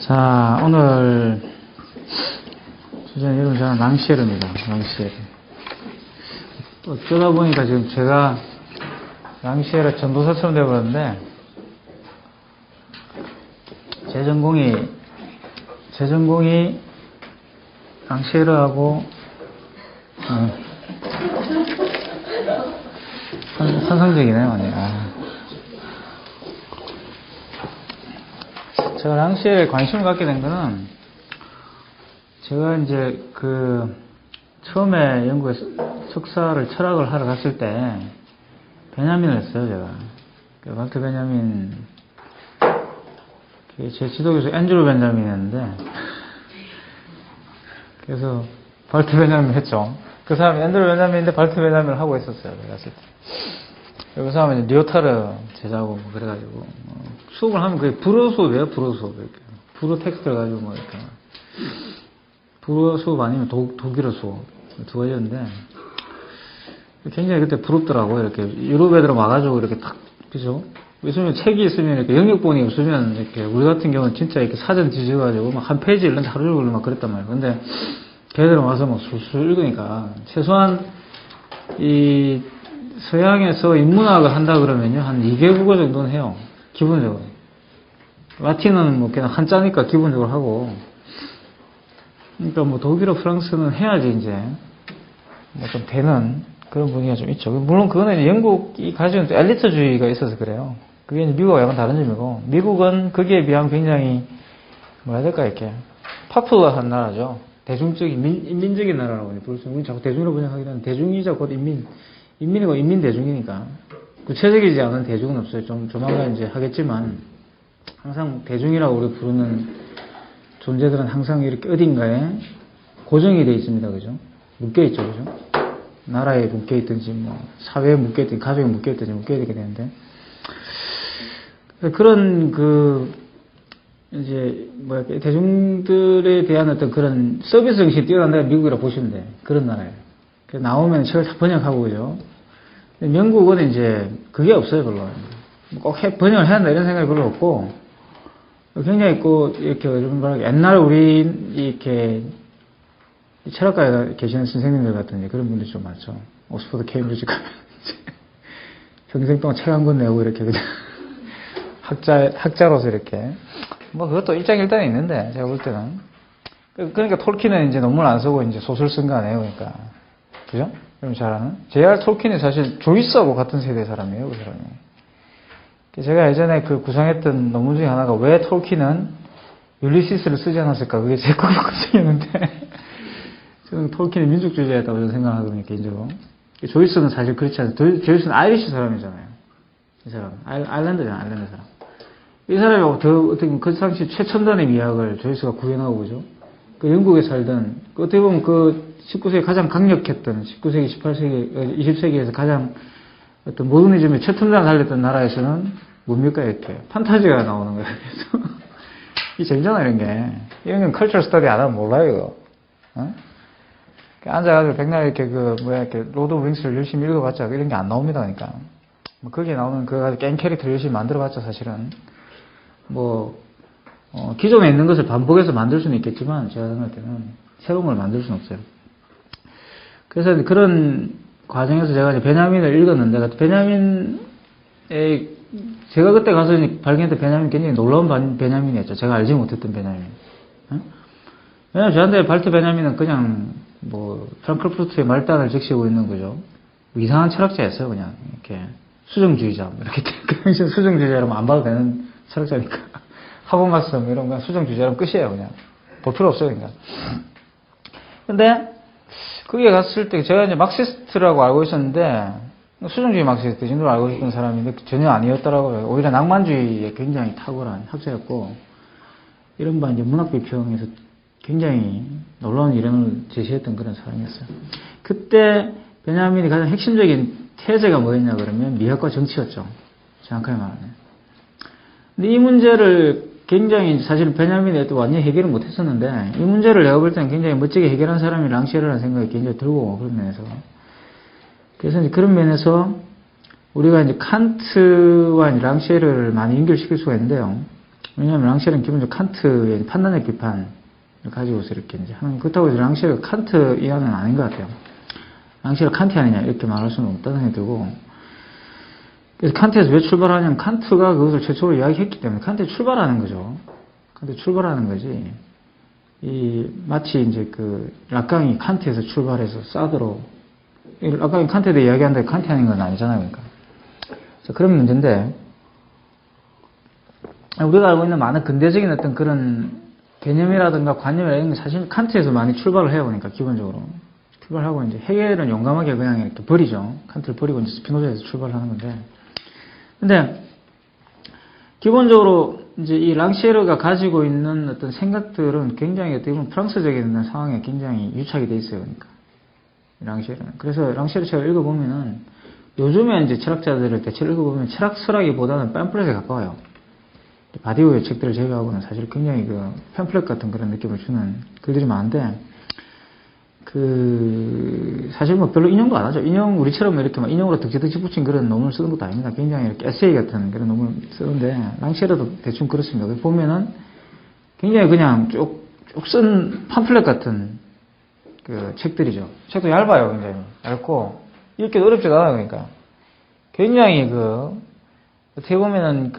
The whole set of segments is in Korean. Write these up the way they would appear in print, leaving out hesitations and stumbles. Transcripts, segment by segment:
자, 오늘 주제는 이름 저는 랑시에르입니다. 랑시에르. 어쩌다 보니까 지금 제가 랑시에르 전도사처럼 되어버렸는데, 제 전공이 랑시에르하고 환상적이네요. 제가 랑시에르에 관심을 갖게 된 거는, 제가 이제 처음에 영국에 석사를 철학을 하러 갔을 때 베냐민을 했어요. 제가 발트 베냐민, 제 지도교수 앤드루 베냐민이었는데, 그래서 발트 베냐민 했죠. 그 사람이 앤드루 베냐민인데 발트 베냐민을 하고 있었어요. 제가 갔을 때. 그 사람은 이제 리오타르 제자고 그래가지고 수업을 하면 그게 불어 수업이에요. 불어 수업. 이렇게 불어 텍스트를 가지고 이렇게 불어 수업 아니면 독일어 수업 두 가지였는데, 굉장히 그때 부럽더라고요. 이렇게 유럽 애들 와가지고 이렇게 탁, 그죠? 요즘에 책이 있으면 이렇게 영역본이 없으면 이렇게 우리 같은 경우는 진짜 이렇게 사전 뒤져가지고 막 한 페이지 읽는데 하루 종일 막 그랬단 말이에요. 근데 걔들은 와서 막 술술 읽으니까 최소한 이 서양에서 인문학을 한다 그러면요 한 2개국어 정도는 해요. 기본적으로. 라틴어는 뭐 그냥 한자니까 기본적으로 하고, 그러니까 뭐 독일어, 프랑스는 해야지 이제 뭐 좀 되는 그런 분위기가 좀 있죠. 물론 그거는 영국이 가지고 있는 엘리트주의가 있어서 그래요. 그게 이제 미국하고 약간 다른 점이고, 미국은 거기에 비하면 굉장히 뭐라 해야 될까, 이렇게 파퓰러한 나라죠. 대중적인 인민적인 나라라고 부를 수 있는. 우리 자꾸 대중으로 번역하긴 하는데 대중이자 곧 인민이고 인민대중이니까 구체적이지 않은 대중은 없어요. 좀 조만간 이제 하겠지만, 항상 대중이라고 우리 부르는 존재들은 항상 이렇게 어딘가에 고정이 되어 있습니다. 그죠? 묶여 있죠. 그죠? 나라에 묶여 있든지 뭐 사회에 묶여 있든지 가족에 묶여 있든지 묶여야 되게 되는데, 그런 이제 뭐야 대중들에 대한 어떤 그런 서비스 정신이 뛰어난 데가 미국이라고 보시면 돼. 그런 나라예요. 그래서 나오면 책을 다 번역하고 그죠. 영국은 이제 그게 없어요. 별로 꼭 번역을 해야 한다 이런 생각이 별로 없고, 굉장히 이렇게 옛날 우리 이렇게 철학가에 계시는 선생님들 같은 그런 분들이 좀 많죠. 옥스퍼드 케임브리지 가면 평생 동안 책 한 권 내고 이렇게 그냥 학자로서 이렇게 뭐 그것도 일장일단이 있는데, 제가 볼 때는 그러니까 톨킨은 이제 논문 안 쓰고 이제 소설 쓴 거 아니에요. 그러니까 그죠? 여러분 잘 아는 J.R. 톨킨이 사실 조이스하고 같은 세대 사람이에요. 그 사람이. 제가 예전에 구상했던 논문 중에 하나가 왜 톨킨은 율리시스를 쓰지 않았을까, 그게 제 걱정이었는데 저는 톨킨이 민족주의자였다고 저는 생각하거든요, 개인적으로. 조이스는 사실 그렇지 않아요. 조이스는 아이리시 사람이잖아요. 이 사람 아일랜드잖아요. 아일랜드 사람. 이 사람이 어떻게 보면 그 당시 최첨단의 미학을 조이스가 구현하고, 그죠? 영국에 살던 어떻게 보면 19세기 가장 강력했던 19세기, 18세기, 20세기에서 가장 어떤 모더니즘의 최첨단을 살렸던 나라에서는 뭡니까, 이렇게 판타지가 나오는 거예요. 그래서 이 재밌잖아, 이런 건 컬처럴 스터디 안 하면 몰라요, 이거. 어? 앉아가지고 백날 이렇게 이렇게 로드 오브 링스를 열심히 읽어봤자 이런 게 안 나옵니다. 그러니까 뭐 거기에 나오는 그거 가지고 게임 캐릭터를 열심히 만들어봤자 사실은 기존에 있는 것을 반복해서 만들 수는 있겠지만, 제가 생각할 때는 새로운 걸 만들 수는 없어요. 그래서 그런 과정에서 제가 이제 베냐민을 읽었는데, 제가 그때 가서 발견했던 베냐민 굉장히 놀라운 베냐민이었죠. 제가 알지 못했던 베냐민. 왜냐면 저한테 발트 베냐민은 그냥 프랑크푸르트의 말단을 적시고 있는 거죠. 이상한 철학자였어요. 그냥 이렇게 수정주의자, 이렇게 그 당시에 수정주의자라면 안 봐도 되는 철학자니까. 학원 갔어, 이런 거 수정주의자라면 끝이에요. 그냥 볼 필요 없어요. 그러니까. 근데 거기에 갔을 때 제가 이제 막시스트라고 알고 있었는데, 수정주의 막시스트 정도로 알고 있던 사람인데 전혀 아니었더라고요. 오히려 낭만주의에 굉장히 탁월한 학자였고, 이른바 이제 문학 비평에서 굉장히 놀라운 이론을 제시했던 그런 사람이었어요. 그때 베냐민이 가장 핵심적인 테제가 뭐였냐 그러면 미학과 정치였죠. 정확하게 말하면. 근데 이 문제를 굉장히 사실 베냐민이 또 완전히 해결을 못했었는데, 이 문제를 내가 볼 때는 굉장히 멋지게 해결한 사람이 랑시에르라는 생각이 굉장히 들고, 그런 면에서. 그래서 이제 그런 면에서 우리가 이제 칸트와 랑시에르를 많이 연결시킬 수가 있는데요. 왜냐하면 랑쉘은 기본적으로 칸트의 판단력 비판을 가지고서 이렇게 이제 하는, 그렇다고 해서 랑쉘이 칸트 이하는 아닌 것 같아요. 랑쉘이 칸티아니냐 이렇게 말할 수는 없다는 생각이 들고, 그래서 칸트에서 왜 출발하냐면 칸트가 그것을 최초로 이야기했기 때문에 칸트에 출발하는 거죠. 칸트에 출발하는 거지. 마치 이제 락강이 칸트에서 출발해서 사드로, 락강이 칸트에 대해 이야기하는데 칸티아닌 건 아니잖아요, 그러니까. 그래서 그런 문제인데, 우리가 알고 있는 많은 근대적인 어떤 그런 개념이라든가 관념이라든가 이런 게 사실 칸트에서 많이 출발을 해요, 그러니까 기본적으로. 출발하고 이제 헤겔은 용감하게 그냥 이렇게 버리죠. 칸트를 버리고 이제 스피노자에서 출발을 하는 건데. 근데, 기본적으로 이제 이 랑시에르가 가지고 있는 어떤 생각들은 굉장히 어떻게 보면 프랑스적인 상황에 굉장히 유착이 돼 있어요, 그러니까. 랑시에르는. 그래서 랑시에르 책을 읽어보면은 요즘에 이제 철학자들을 대체로 읽어보면 철학서라기보다는 팸플렛에 가까워요. 바디우의 책들을 제외하고는 사실 굉장히 팸플렛 같은 그런 느낌을 주는 글들이 많은데, 사실 뭐 별로 인용도 안 하죠. 우리처럼 이렇게 막 인용으로 득지득지 붙인 그런 논문을 쓰는 것도 아닙니다. 굉장히 이렇게 에세이 같은 그런 논문을 쓰는데, 랑시에르도 대충 그렇습니다. 보면은 굉장히 그냥 쭉 쓴 팜플렛 같은 책들이죠. 책도 얇아요, 굉장히. 얇고, 읽기도 어렵지도 않아요, 그러니까. 굉장히 어떻게 보면은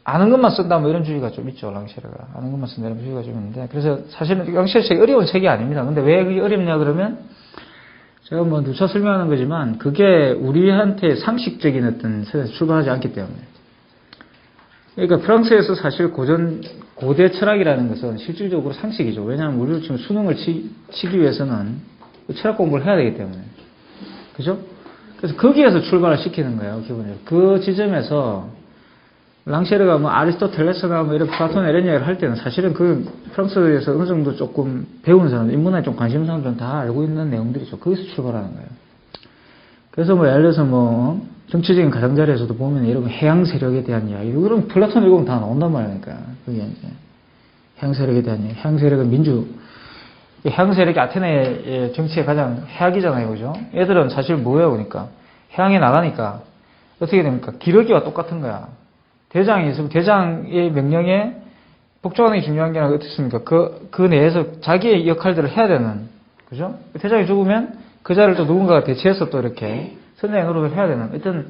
아는 것만 쓴다 뭐 이런 주의가 좀 있죠, 랑시에르가. 아는 것만 쓴다 이런 주의가 좀 있는데, 그래서 사실은 랑시에르 책이 어려운 책이 아닙니다. 근데 왜 그게 어렵냐 그러면, 제가 뭐 누차 설명하는 거지만, 그게 우리한테 상식적인 어떤 세상에서 출발하지 않기 때문에. 그러니까 프랑스에서 사실 고대 철학이라는 것은 실질적으로 상식이죠. 왜냐하면 우리도 지금 수능을 치기 위해서는 철학 공부를 해야 되기 때문에. 그죠? 그래서 거기에서 출발을 시키는 거예요, 기본적으로. 그 지점에서, 랑시에르가 뭐 아리스토텔레스나 뭐 이런 플라톤 이런 이야기를 할 때는 사실은 프랑스에서 어느 정도 조금 배우는 사람, 인문화에 좀 관심 있는 사람들은 다 알고 있는 내용들이죠. 거기서 출발하는 거예요. 그래서 뭐 예를 들어서 뭐 정치적인 가장자리에서도 보면 이런 해양 세력에 대한 이야기, 그런 플라톤 읽으면 다 나온단 말이니까. 그게 이제 해양 세력에 대한 이야기. 해양 세력은 해양 세력이 아테네의 정치의 가장 해악이잖아요, 그죠? 얘들은 사실 뭐예요, 그러니까 해양에 나가니까 어떻게 됩니까? 기러기와 똑같은 거야. 대장이 있으면 대장의 명령에 복종하는 게 중요한 게 아니라 어떻습니까? 그 내에서 자기의 역할들을 해야 되는, 그죠? 대장이 죽으면 그 자리를 또 누군가가 대체해서 또 이렇게 선장의 노릇을 해야 되는, 일단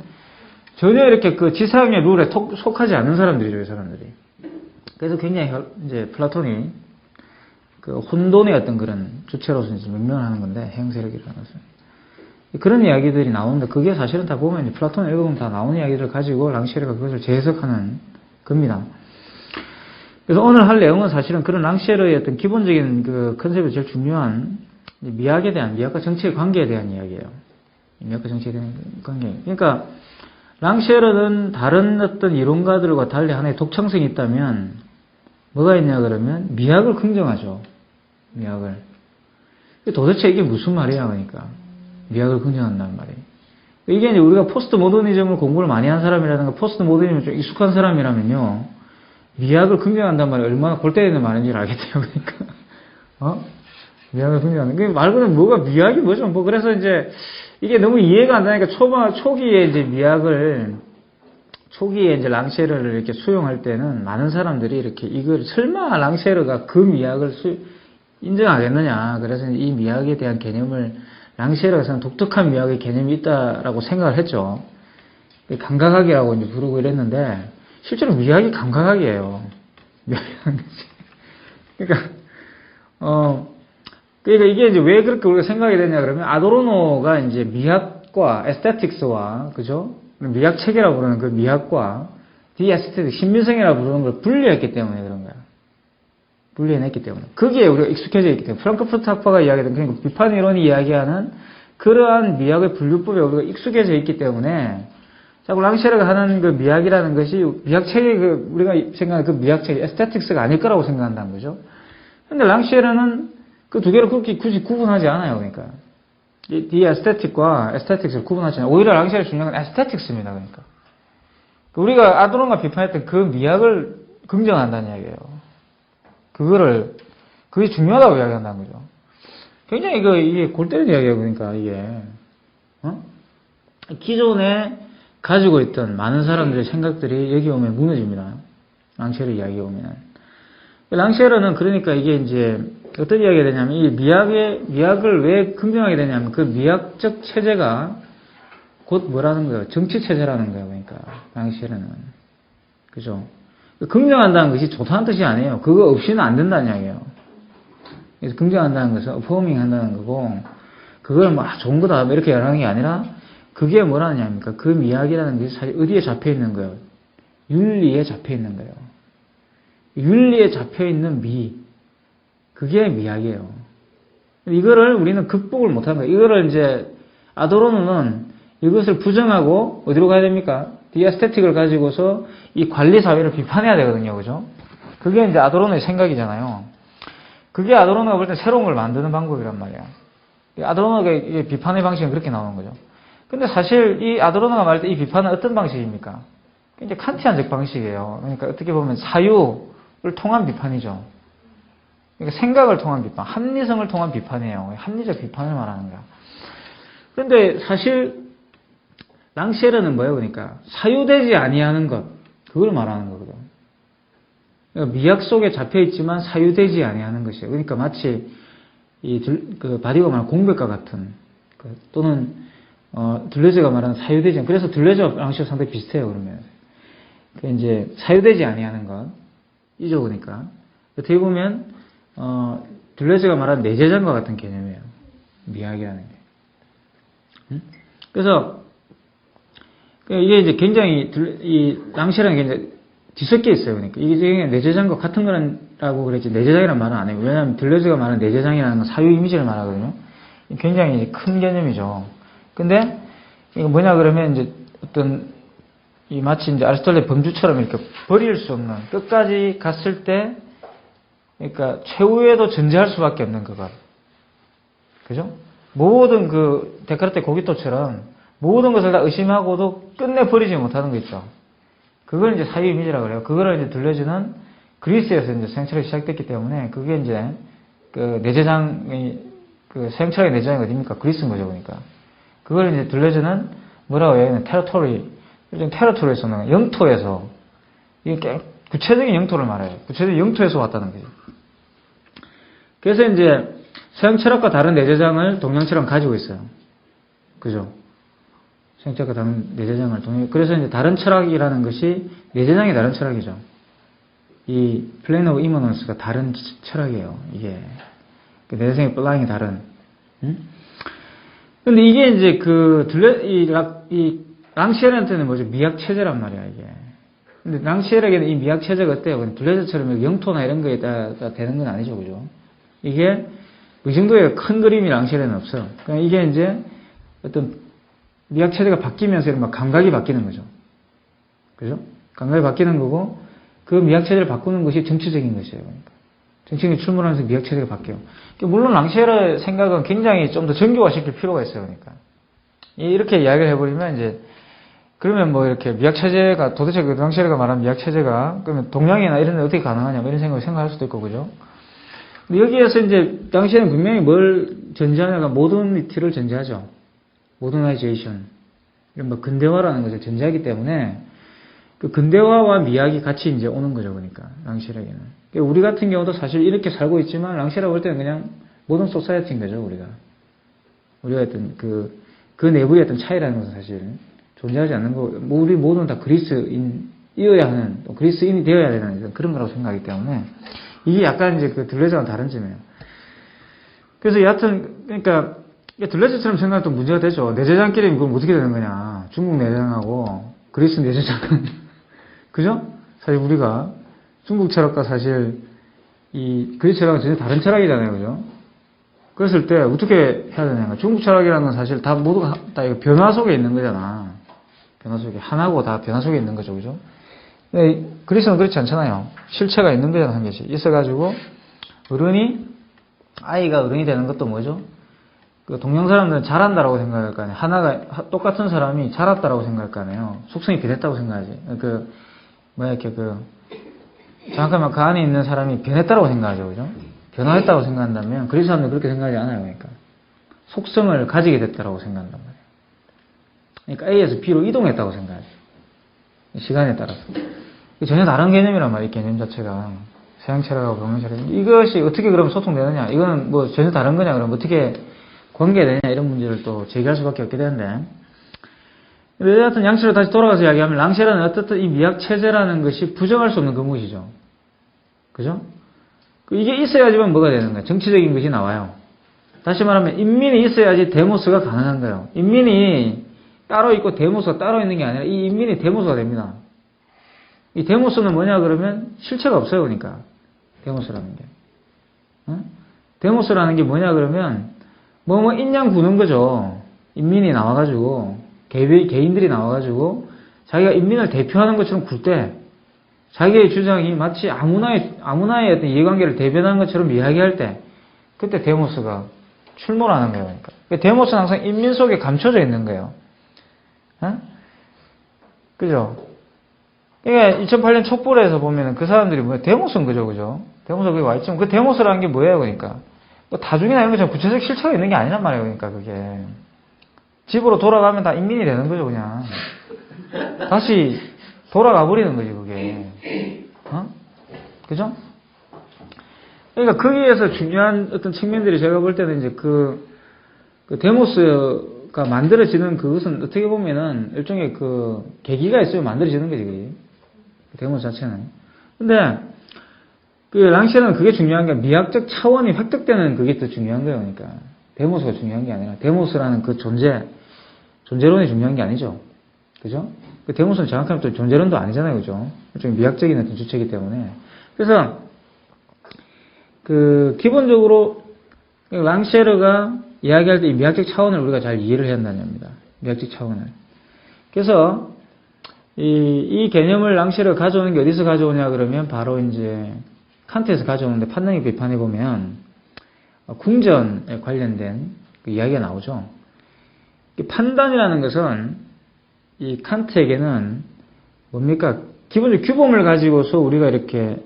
전혀 이렇게 지상의 룰에 속하지 않는 사람들이죠, 이 사람들이. 그래서 굉장히 이제 플라톤이 혼돈의 어떤 그런 주체로서 이제 명명하는 건데, 해양세력이라는 것은. 그런 이야기들이 나오는데, 그게 사실은 다 보면, 플라톤을 읽어보면 다 나오는 이야기들을 가지고 랑시에르가 그것을 재해석하는 겁니다. 그래서 오늘 할 내용은 사실은 그런 랑시에르의 어떤 기본적인 컨셉이 제일 중요한 미학과 정치의 관계에 대한 이야기예요. 미학과 정치에 대한 관계. 그러니까, 랑시에르는 다른 어떤 이론가들과 달리 하나의 독창성이 있다면, 뭐가 있냐 그러면, 미학을 긍정하죠. 미학을. 도대체 이게 무슨 말이야, 그러니까. 미학을 긍정한다는 말이에요. 이게 이제 우리가 포스트 모더니즘을 공부를 많이 한 사람이라든가 포스트 모더니즘에 좀 익숙한 사람이라면요, 미학을 긍정한다는 말이 얼마나 골 때리는 말인지 알겠대요, 그러니까. 미학을 긍정한다. 그게 말 그대로 뭐가 미학이 뭐죠? 뭐 그래서 이제 이게 너무 이해가 안 되니까 초기에 이제 랑시에르를 이렇게 수용할 때는 많은 사람들이 이렇게 이걸 설마 랑시에르가 그 미학을 인정하겠느냐. 그래서 이 미학에 대한 개념을 랑시에르에서는 독특한 미학의 개념이 있다라고 생각을 했죠. 감각학이라고 이제 부르고 이랬는데, 실제로 미학이 감각학이에요. 미학이라는 것이. 그러니까 이게 이제 왜 그렇게 우리가 생각이 되냐 그러면, 아도르노가 이제 미학과 에스테틱스와, 그죠? 미학 체계라고 부르는 그 미학과 디에스테틱, 신민성이라고 부르는 걸 분리했기 때문에 그런 거야. 분리해냈기 때문에. 거기에 우리가 익숙해져 있기 때문에. 프랑크푸르트 학파가 이야기하던, 그러니까 비판 이론이 이야기하는 그러한 미학의 분류법에 우리가 익숙해져 있기 때문에, 자꾸 랑시에르가 하는 그 미학이라는 것이, 미학 체계, 우리가 생각하는 그 미학 체계, 에스테틱스가 아닐 거라고 생각한다는 거죠. 근데 랑시에르는 그 두 개를 그렇게 굳이 구분하지 않아요, 그러니까. 이 에스테틱과 에스테틱스를 구분하지 않아요. 오히려 랑시에르 중요한 건 에스테틱스입니다, 그러니까. 우리가 아도르노가 비판했던 그 미학을 긍정한다는 이야기예요. 그게 중요하다고 이야기한다는 거죠. 굉장히 이게 골 때리는 이야기예요, 그러니까, 이게. 기존에 가지고 있던 많은 사람들의 생각들이 여기 오면 무너집니다. 랑쉐르 이야기에 오면. 랑쉐르는 그러니까 이게 이제 어떤 이야기가 되냐면 이 미학을 왜 긍정하게 되냐면 그 미학적 체제가 곧 뭐라는 거예요? 정치 체제라는 거예요. 그러니까 랑쉐르는. 그죠? 긍정한다는 것이 좋다는 뜻이 아니에요. 그거 없이는 안 된다는 이야기예요. 그래서 긍정한다는 것은 어포밍 한다는 거고 그걸 막 좋은 거다 이렇게 말하는 게 아니라 그게 뭐라는 얘기입니까? 그 미학이라는 것이 사실 어디에 잡혀 있는 거예요? 윤리에 잡혀 있는 거예요. 윤리에 잡혀 있는 미. 그게 미학이에요. 이거를 우리는 극복을 못하는 거예요. 이거를 이제 아도르노는 이것을 부정하고 어디로 가야 됩니까? 디아스테틱을 가지고서 이 관리 사회를 비판해야 되거든요. 그죠? 그게 이제 아도르노의 생각이잖아요. 그게 아도르노가 볼 때 새로운 걸 만드는 방법이란 말이야. 아도르노가 비판의 방식은 그렇게 나오는 거죠. 근데 사실 이 아도르노가 말할 때 이 비판은 어떤 방식입니까? 이제 칸티안적 방식이에요. 그러니까 어떻게 보면 사유를 통한 비판이죠. 그러니까 생각을 통한 비판, 합리성을 통한 비판이에요. 합리적 비판을 말하는 거야. 그런데 사실 랑쉐르는 뭐예요? 그러니까 사유되지 아니하는 것, 그걸 말하는 거거든. 그러니까 미학 속에 잡혀 있지만 사유되지 아니하는 것이에요. 그러니까 마치 그 바디가 말하는 공백과 같은, 또는 들레즈가 말하는 사유되지 않는. 그래서 들레즈와 랑쉐르 상당히 비슷해요. 그러면 이제 사유되지 아니하는 것, 이죠. 그러니까 어떻게 보면 들레즈가 말하는 내재장과 같은 개념이에요. 미학이라는 게. 그래서 이게 이제 굉장히 이 랑쉐르는 굉장히 뒤섞여 있어요. 그러니까 이게 내재장과 같은 거라고 그랬지 내재장이라는 말은 안 해요. 왜냐하면 들레즈가 말하는 내재장이라는 건 사유 이미지를 말하거든요. 굉장히 큰 개념이죠. 근데 이거 뭐냐 그러면 이제 어떤 이 마치 이제 아리스토텔의 범주처럼 이렇게 버릴 수 없는 끝까지 갔을 때 그러니까 최후에도 존재할 수밖에 없는 그것. 그죠? 모든 그 데카르트 고기토처럼 모든 것을 다 의심하고도 끝내 버리지 못하는 거 있죠. 그걸 이제 사유 이미지라고 그래요. 그거를 이제 들려주는 그리스에서 이제 생철이 시작됐기 때문에 그게 이제 그 내재장이 그 생철의 내재장이 어디입니까? 그리스인 거죠, 그러니까. 그걸 이제 들려주는 뭐라고 해요? 테러토리. 요즘 테러토리에서는 영토에서 이게 구체적인 영토를 말해요. 구체적인 영토에서 왔다는 거죠. 그래서 이제 서양 철학과 다른 내재장을 동양 철학은 가지고 있어요. 그죠? 서양 철학과 다른 내재장을 그래서 이제 다른 철학이라는 것이 내재장이 다른 철학이죠. 이 플레인 오브 이머넌스가 다른 철학이에요. 이게 내재장의 플라잉이 다른. 근데 이게 이제 이 랑쉐르한테는 뭐죠? 미학 체제란 말이야 이게. 근데 랑쉐르에게는 이 미학 체제가 어때요? 둘레즈처럼 영토나 이런 거에 따라 되는 건 아니죠, 그죠? 이게 이 정도의 큰 그림이 랑쉐르에는 없어요. 그러니까 이게 이제 어떤 미학 체제가 바뀌면서 이런 막 감각이 바뀌는 거죠. 그죠? 감각이 바뀌는 거고 그 미학 체제를 바꾸는 것이 정치적인 것이에요. 그러니까. 정치적인 출몰하면서 미학 체제가 바뀌어요. 물론 랑쉐르의 생각은 굉장히 좀 더 정교화시킬 필요가 있어요. 그러니까. 이렇게 이야기를 해버리면 이제 그러면 뭐 이렇게 미학 체제가 도대체 그 랑쉐르가 말한 미학 체제가 그러면 동양이나 이런 데 어떻게 가능하냐 뭐 이런 생각을 생각할 수도 있고 그죠? 근데 여기에서 이제 랑쉐르는 분명히 뭘 전제하냐가 모더니티를 전제하죠. 모더나이제이션. 뭐 근대화라는 것을 전제하기 때문에 그 근대화와 미학이 같이 이제 오는 거죠. 그러니까 랑쉐르에게는. 우리 같은 경우도 사실 이렇게 살고 있지만 랑쉐르가 볼 때는 그냥 모던 소사이어티인 거죠. 우리가 어떤 그 내부의 어떤 차이라는 것은 사실 존재하지 않는 거. 우리 모두는 다 그리스인이어야 하는, 그리스인이 되어야 되는 그런 거라고 생각하기 때문에 이게 약간 이제 그 들레즈와는 다른 점이에요. 그래서 여하튼 그러니까 들레즈처럼 생각하면 또 문제가 되죠. 내재장끼리 그럼 어떻게 되는 거냐? 중국 내재장하고 그리스 내재장은 그죠? 사실 우리가 중국 철학과 사실 이 그리스 철학은 전혀 다른 철학이잖아요, 그죠? 그랬을 때 어떻게 해야 되냐? 중국 철학이라는 건 사실 다 모두가 다 변화 속에 있는 거잖아. 변화 속에 하나고 다 변화 속에 있는 거죠, 그죠? 근데 그리스는 그렇지 않잖아요. 실체가 있는 거잖아, 한 개씩 있어가지고 아이가 어른이 되는 것도 뭐죠? 그 동양 사람들은 잘한다라고 생각할 거 아니에요. 똑같은 사람이 자랐다라고 생각할 거 아니에요. 속성이 변했다고 생각하지. 잠깐만 그 안에 있는 사람이 변했다라고 생각하죠, 그죠? 변화했다고 생각한다면 그리스 사람들은 그렇게 생각하지 않아요. 그러니까 속성을 가지게 됐다라고 생각한단 말이에요. 그러니까 A에서 B로 이동했다고 생각하죠. 시간에 따라서. 전혀 다른 개념이란 말이에요, 이 개념 자체가. 서양철학하고 동양철학. 이것이 어떻게 그럼 소통되느냐? 이거는 뭐 전혀 다른 거냐? 그럼 어떻게 관계되냐? 이런 문제를 또 제기할 수밖에 없게 되는데. 여하튼 양치로 다시 돌아가서 이야기하면 랑셰라는 어떻든 이 미학체제라는 것이 부정할 수 없는 근무이죠. 그죠? 이게 있어야지만 뭐가 되는 거예요? 정치적인 것이 나와요. 다시 말하면 인민이 있어야지 데모스가 가능한 거예요. 인민이 따로 있고 데모스가 따로 있는 게 아니라 이 인민이 데모스가 됩니다. 이 데모스는 뭐냐 그러면 실체가 없어요. 그러니까 데모스라는 게. 데모스라는 게 뭐냐 그러면 뭐 인양 구는 거죠. 인민이 나와가지고 개인들이 나와가지고 자기가 인민을 대표하는 것처럼 굴 때 자기의 주장이 마치 아무나의 어떤 이해관계를 대변하는 것처럼 이야기할 때 그때 데모스가 출몰 하는 거예요. 그러니까 데모스는 항상 인민 속에 감춰져 있는 거예요. 그죠? 그러니까 2008년 촛불에서 보면은 그 사람들이 뭐예요? 데모스인 거죠. 그죠? 데모스가 거기 와 있지만 그 데모스라는 게 뭐예요? 그러니까 뭐 다중이나 이런 것처럼 구체적 실체가 있는 게 아니란 말이에요. 그러니까 그게 집으로 돌아가면 다 인민이 되는 거죠. 그냥 다시 돌아가 버리는 거지 그게. 그죠? 그러니까 거기에서 중요한 어떤 측면들이 제가 볼 때는 이제 그 데모스가 만들어지는 그것은 어떻게 보면은 일종의 그 계기가 있어요. 만들어지는 거지 그게. 데모스 자체는. 근데 그 랑셰는 그게 중요한 게 미학적 차원이 획득되는 그게 더 중요한 거예요. 그러니까 데모스가 중요한 게 아니라 데모스라는 그 존재론이 중요한 게 아니죠. 그죠? 그 데모스는 정확하면 또 존재론도 아니잖아요. 그죠? 좀 미학적인 어떤 주체이기 때문에. 그래서, 기본적으로, 랑셰르가 이야기할 때 이 미학적 차원을 우리가 잘 이해를 해야 한다는 겁니다. 미학적 차원을. 그래서, 이 개념을 랑셰르가 가져오는 게 어디서 가져오냐 그러면 바로 이제 칸트에서 가져오는데 판단력 비판해 보면 궁전에 관련된 그 이야기가 나오죠. 판단이라는 것은 이 칸트에게는 뭡니까? 기본적으로 규범을 가지고서 우리가 이렇게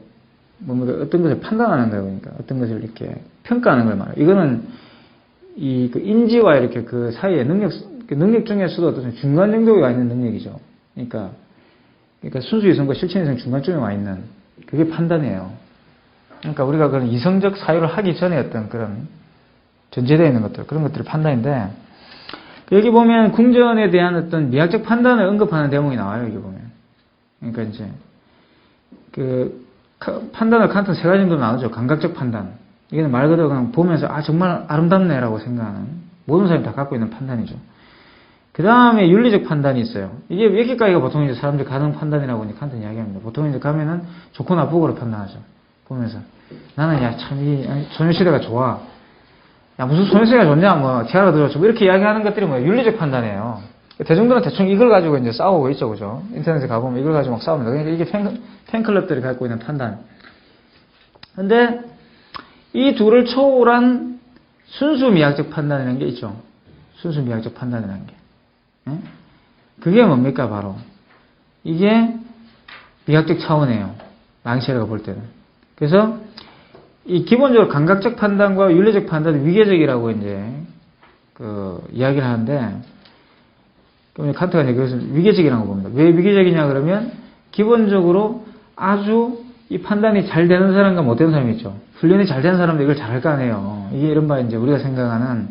뭡니까? 어떤 것을 판단하는 거예요. 그러니까 어떤 것을 이렇게 평가하는 걸 말해요. 이거는 그 인지와 이렇게 그 사이의 능력 중에서도 어떤 중간 정도에 와 있는 능력이죠. 그러니까 순수 이성과 실천 이성 중간쯤에 와 있는 그게 판단이에요. 그러니까 우리가 그런 이성적 사유를 하기 전에 어떤 그런 전제되어 있는 것들, 그런 것들을 판단인데, 여기 보면 궁전에 대한 어떤 미학적 판단을 언급하는 대목이 나와요, 여기 보면. 그러니까 이제, 판단을 칸트는 세 가지 정도로 나누죠. 감각적 판단. 이게는 말 그대로 그냥 보면서, 정말 아름답네라고 생각하는, 모든 사람이 다 갖고 있는 판단이죠. 그 다음에 윤리적 판단이 있어요. 이게 여기까지가 보통 이제 사람들이 가능 판단이라고 이제 칸트는 이야기합니다. 보통 이제 가면은 좋고 나쁘고로 판단하죠. 보면서. 나는 참 이 소녀시대가 좋아. 무슨 소녀시대가 좋냐, 티아라 들어줘. 이렇게 이야기하는 것들이 윤리적 판단이에요. 대중들은 대충 이걸 가지고 이제 싸우고 있죠, 그죠? 인터넷에 가보면 이걸 가지고 막 싸웁니다. 그러니까 이게 팬클럽들이 갖고 있는 판단. 근데 이 둘을 초월한 순수 미학적 판단이라는 게 있죠. 순수 미학적 판단이라는 게. 그게 뭡니까, 바로. 이게 미학적 차원이에요. 랑셰르가 볼 때는. 그래서 이 기본적으로 감각적 판단과 윤리적 판단은 위계적이라고 이제 이야기를 하는데, 그럼 칸트가 이제 그것을 위계적이라고 봅니다. 왜 위계적이냐 그러면 기본적으로 아주 이 판단이 잘 되는 사람과 못 되는 사람이 있죠. 훈련이 잘 되는 사람도 이걸 잘할 거 아니에요. 이게 이른바 이제 우리가 생각하는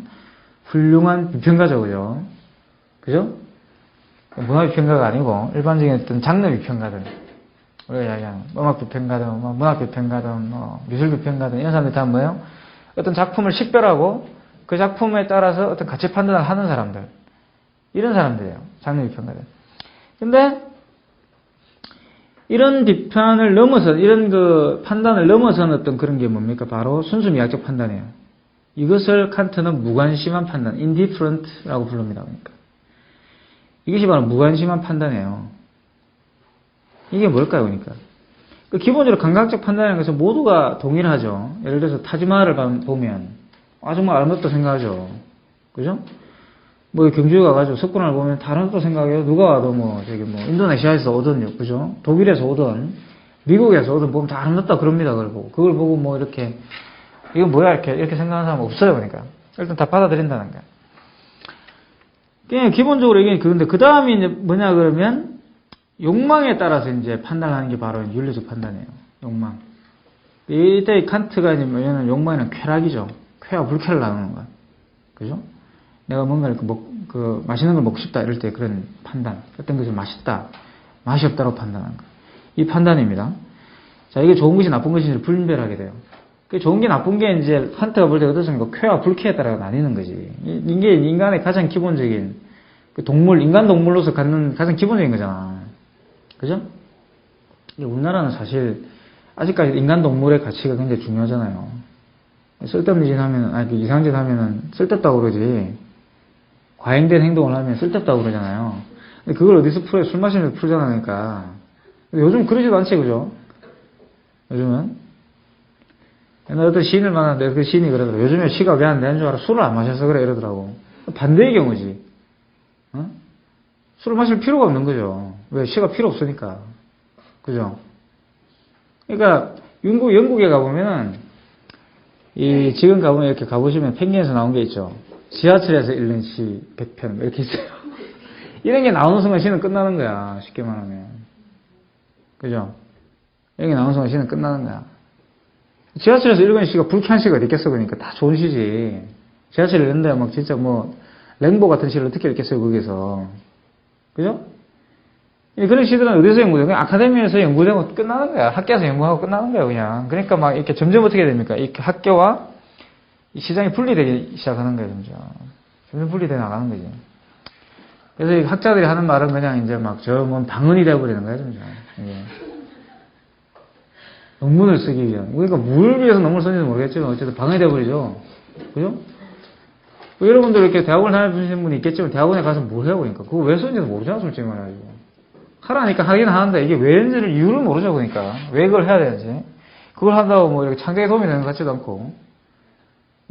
훌륭한 비평가죠, 그죠? 그죠? 문화 비평가가 아니고 일반적인 어떤 장르 비평가들. 우리가 이야기하는 음악 비평가든, 문학 비평가든, 미술 비평가든 이런 사람들이 다 뭐예요? 어떤 작품을 식별하고 그 작품에 따라서 어떤 가치 판단을 하는 사람들. 이런 사람들이에요. 장르 비평가들. 근데 이런 비판을 넘어서, 이런 판단을 넘어선 어떤 그런 게 뭡니까? 바로 순수 미학적 판단이에요. 이것을 칸트는 무관심한 판단, indifferent라고 부릅니다. 그러니까. 이것이 바로 무관심한 판단이에요. 이게 뭘까요, 그러니까? 기본적으로 감각적 판단이라는 것은 모두가 동일하죠. 예를 들어서 타지마할을 보면, 정말 아름답다 생각하죠. 그죠? 경주에 가가지고 석굴을 보면 다른 것도 생각해요. 누가 와도 인도네시아에서 오든, 그죠? 독일에서 오든, 미국에서 오든 보면 다 아름답다 그럽니다. 그걸 보고 이렇게, 이거 뭐야, 이렇게 생각하는 사람은 없어요. 그러니까. 일단 다 받아들인다는 거야. 그냥 기본적으로 이게 그런데, 그 다음이 이제 뭐냐 그러면, 욕망에 따라서 이제 판단하는 게 바로 윤리적 판단이에요. 욕망. 이때 칸트가 뭐냐면 욕망에는 쾌락이죠. 쾌와 불쾌를 나누는 거야. 그죠? 내가 뭔가를 맛있는 걸 먹고 싶다 이럴 때 그런 판단. 어떤 것이 맛있다, 맛이 없다고 판단하는 거. 이 판단입니다. 자, 이게 좋은 것이 나쁜 것인지를 분별하게 돼요. 그 좋은 게 나쁜 게 이제 칸트가 볼 때 어떻습니까? 쾌와 불쾌에 따라 나뉘는 거지. 이게 인간의 가장 기본적인 인간 동물로서 갖는 가장 기본적인 거잖아. 그죠? 우리나라는 사실 아직까지 인간 동물의 가치가 굉장히 중요하잖아요. 쓸데없는 짓 하면, 이상한 짓 하면은 쓸데없다고 그러지. 과잉된 행동을 하면 쓸데없다고 그러잖아요. 근데 그걸 어디서 풀어요? 술 마시면서 풀잖아, 그러니까. 근데 요즘 그러지도 않지, 그죠? 요즘은. 옛날에 어떤 시인을 만났는데 그 시인이 그러더라고. 요즘에 시가 왜 안 되는 줄 알아? 술을 안 마셔서 그래, 이러더라고. 반대의 경우지. 어? 술을 마실 필요가 없는 거죠. 왜? 시가 필요 없으니까. 그죠? 그러니까, 영국에 가보면은, 지금 가보면 이렇게 가보시면 펭귄에서 나온 게 있죠. 지하철에서 읽는 시 100편, 이렇게 있어요. 이런 게 나오는 순간 시는 끝나는 거야. 쉽게 말하면. 그죠? 이런 게 나오는 순간 시는 끝나는 거야. 지하철에서 읽은 시가 불쾌한 시가 어디 있겠어, 그러니까. 다 좋은 시지. 지하철에 읽는데 막 진짜 랭보 같은 시를 어떻게 읽겠어요, 거기서. 그죠? 그런 시들은 어디서 연구돼요? 그냥 아카데미에서 연구되고 끝나는 거야. 학교에서 연구하고 끝나는 거야, 그냥. 그러니까 막 이렇게 점점 어떻게 됩니까? 이렇게 학교와 시장이 분리되기 시작하는 거예요, 점점. 점점 분리되어 나가는 거지. 그래서 이 학자들이 하는 말은 그냥 이제 방언이 되어버리는 거야, 점점. 이게. 논문을 쓰기 위한. 그러니까 뭘 위해서 논문을 썼는지 모르겠지만 어쨌든 방언이 되어버리죠. 그죠? 여러분들 이렇게 대학원 다니시는 분이 있겠지만 대학원에 가서 뭘 해요, 그러니까. 그거 왜 썼는지도 모르잖아, 솔직히 말해가지고. 하라니까 하긴 하는데 이게 왜 했는지를 이유를 모르죠, 그러니까. 왜 그걸 해야 되는지. 그걸 한다고 이렇게 창작에 도움이 되는 것 같지도 않고.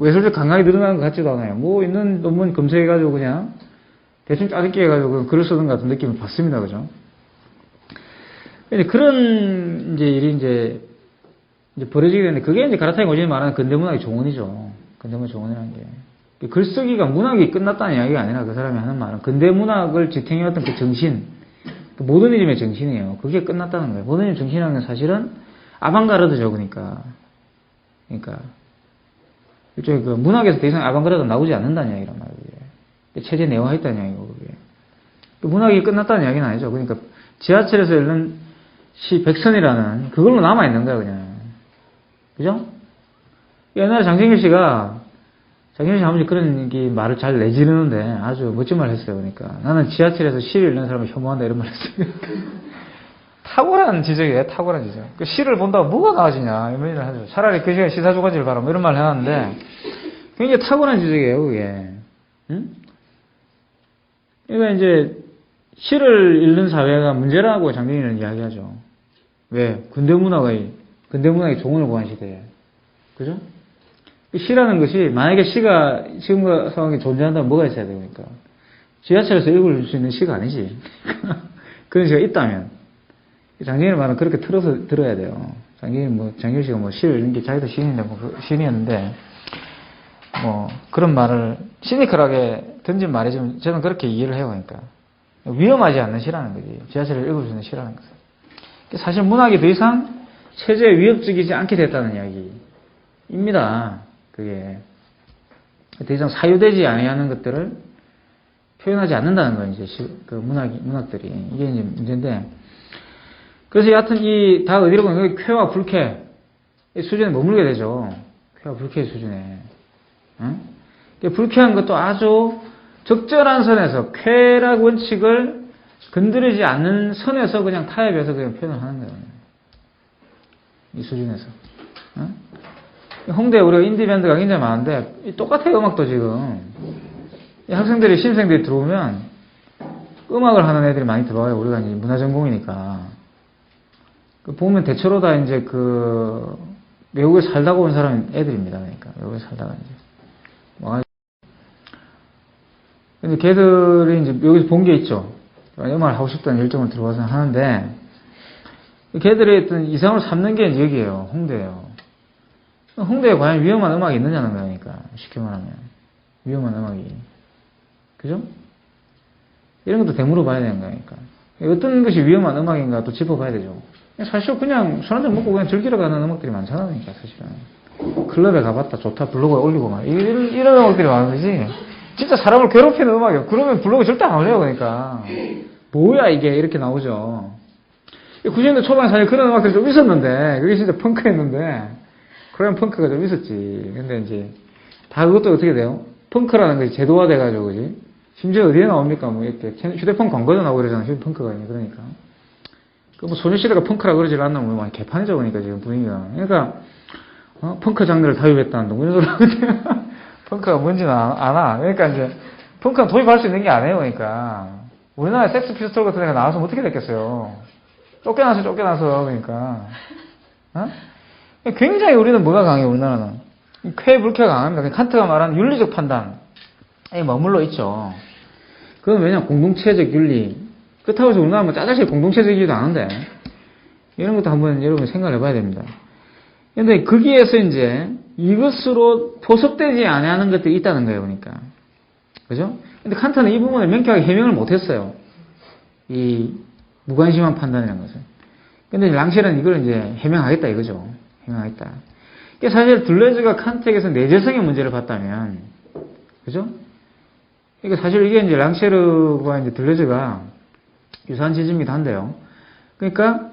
예술적 감각이 늘어나는 것 같지도 않아요. 있는 논문 검색해가지고 그냥 대충 짜증게 해가지고 글을 쓰는 것 같은 느낌을 받습니다, 그죠? 그런 일이 이제 벌어지게 되는데 그게 이제 가라타이 고진이 말하는 근대문학의 종언이죠. 근대문학 종언이라는 게. 글쓰기가 문학이 끝났다는 이야기가 아니라 그 사람이 하는 말은 근대문학을 지탱해왔던 그 정신, 모더니즘의 정신이에요. 그게 끝났다는 거예요. 모더니즘 정신이라는 건 사실은 아방가르드죠, 그러니까. 일종의 문학에서 더 이상 아방가르드가 나오지 않는다는 이야기란 말이에요. 체제 내화했다는 이야기고, 그게. 문학이 끝났다는 이야기는 아니죠. 그러니까 지하철에서 읽는 시 백선이라는 그걸로 남아있는 거야, 그냥. 그죠? 옛날에 장생길 씨가 아버지 그런 말을 잘 내지르는데 아주 멋진 말을 했어요. 그러니까 나는 지하철에서 시를 읽는 사람을 혐오한다 이런 말을 했어요. 탁월한 지적이에요. 탁월한 지적. 그 시를 본다고 뭐가 나아지냐 이런 말을 하죠. 차라리 그 시간에 시사주간지를 봐라 이런 말을 해놨는데 굉장히 탁월한 지적이에요. 그게. 응? 그러니까 이제 시를 읽는 사회가 문제라고 장경희는 이야기하죠. 왜? 근대문학의 종언을 구한 시대에. 그죠? 시라는 것이 만약에 시가 지금 상황에 존재한다면 뭐가 있어야 됩니까? 지하철에서 읽을 수 있는 시가 아니지. 그런 시가 있다면 장경희 말은 그렇게 틀어서 들어야 돼요. 장경희 씨가 시를 읽는 게 자기도 시인인데 시인이었는데 그런 말을 시니컬하게 던진 말이지만 저는 그렇게 이해를 해요. 그러니까 위험하지 않는 시라는 거지. 지하철을 읽을 수 있는 시라는 것은. 사실 문학이 더 이상 체제에 위협적이지 않게 됐다는 이야기입니다. 그게 더 이상 사유되지 아니하는 것들을 표현하지 않는다는 거예요. 이제 문학들이 이게 이제 문제인데. 그래서 여하튼 다 어디로 보면 쾌와 불쾌 수준에 머물게 되죠. 쾌와 불쾌 수준에. 응? 불쾌한 것도 아주 적절한 선에서 쾌락 원칙을 건드리지 않는 선에서 그냥 타협해서 그냥 표현을 하는 거예요. 이 수준에서. 응? 홍대에 우리가 인디밴드가 굉장히 많은데 똑같아요. 음악도 지금. 신생들이 들어오면 음악을 하는 애들이 많이 들어와요. 우리가 이제 문화전공이니까. 보면 대체로 다 이제 외국에 살다가 온 사람 애들입니다. 그러니까 외국에 살다가 이제 와가지고. 근데 걔들이 이제 여기서 본 게 있죠. 음악을 하고 싶다는 열정을 들어와서 하는데 걔들의 어떤 이상을 삼는 게 이제 여기에요. 홍대예요. 홍대에 과연 위험한 음악이 있느냐는 거니까 쉽게 말하면 위험한 음악이. 그죠? 이런 것도 되물어 봐야 되는 거니까. 어떤 것이 위험한 음악인가 또 짚어봐야 되죠. 사실 그냥 술 한잔 먹고 그냥 즐기러 가는 음악들이 많잖아요. 그러니까 사실은. 클럽에 가봤다 좋다 블로그에 올리고 막 이런 음악들이 많은 거지. 진짜 사람을 괴롭히는 음악이에요. 그러면 블로그 절대 안 올려요. 그러니까. 뭐야 이게 이렇게 나오죠. 90년대 초반에 사실 그런 음악들이 좀 있었는데 그게 진짜 펑크였는데 그런 펑크가 좀 있었지. 근데 이제 다 그것도 어떻게 돼요? 펑크라는 것이 제도화돼가지고 그지? 심지어 어디에 나옵니까? 뭐 이렇게 휴대폰 광고도 나오고 그러잖아. 휴대펑크가 그러니까. 그 뭐 소녀시대가 펑크라 그러질 않나 뭐 많이 개판이죠. 그러니까 지금 분위기가. 그러니까 펑크 장르를 다입했다는 둥 이런 소리 하거든요. 펑크가 뭔지는 아나. 그러니까 이제 펑크는 도입할 수 있는 게 아니에요. 그러니까 우리나라 섹스 피스톨 같은 데가 나와서 어떻게 됐겠어요? 쫓겨나서 그러니까. 굉장히 우리는 뭐가 강해요. 우리나라는 쾌불쾌가 강합니다. 칸트가 말하는 윤리적 판단에 머물러 있죠. 그건 왜냐 공동체적 윤리. 그렇다고 해서 우리나라 뭐 짜잘씩 공동체적이지도 않은데 이런 것도 한번 여러분 생각을 해봐야 됩니다. 근데 거기에서 이제 이것으로 포섭되지 않는 것들이 있다는 거예요. 그러니까. 그죠? 근데 칸트는 이 부분을 명쾌하게 해명을 못했어요. 이 무관심한 판단이라는 것을. 근데 랑쉘은 이걸 이제 해명하겠다 이거죠. 해명하겠다. 이게 사실 둘레즈가 칸트에게서 내재성의 문제를 봤다면, 그죠? 그러니까 사실 이게 이제 랑쉐르와 이제 둘레즈가 유사한 지점이기도 한데요. 그러니까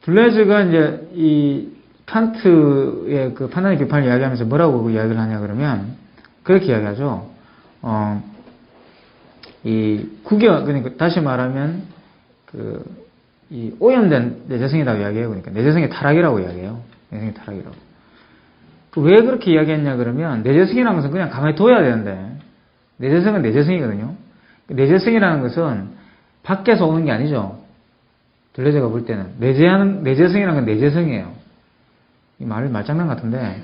둘레즈가 이제 이 칸트의 그 판단의 비판을 이야기하면서 뭐라고 그 이야기를 하냐 그러면 그렇게 이야기하죠. 이 그러니까 다시 말하면 이 오염된 내재성이라고 이야기해요. 그러니까 내재성의 타락이라고 이야기해요. 내재성의 타락이라고. 왜 그렇게 이야기했냐 그러면 내재성이라는 것은 그냥 가만히 둬야 되는데 내재성은 내재성이거든요. 내재성이라는 것은 밖에서 오는 게 아니죠. 둘레즈가 볼 때는 내재성이라는 건 내재성이에요. 이 말장난 같은데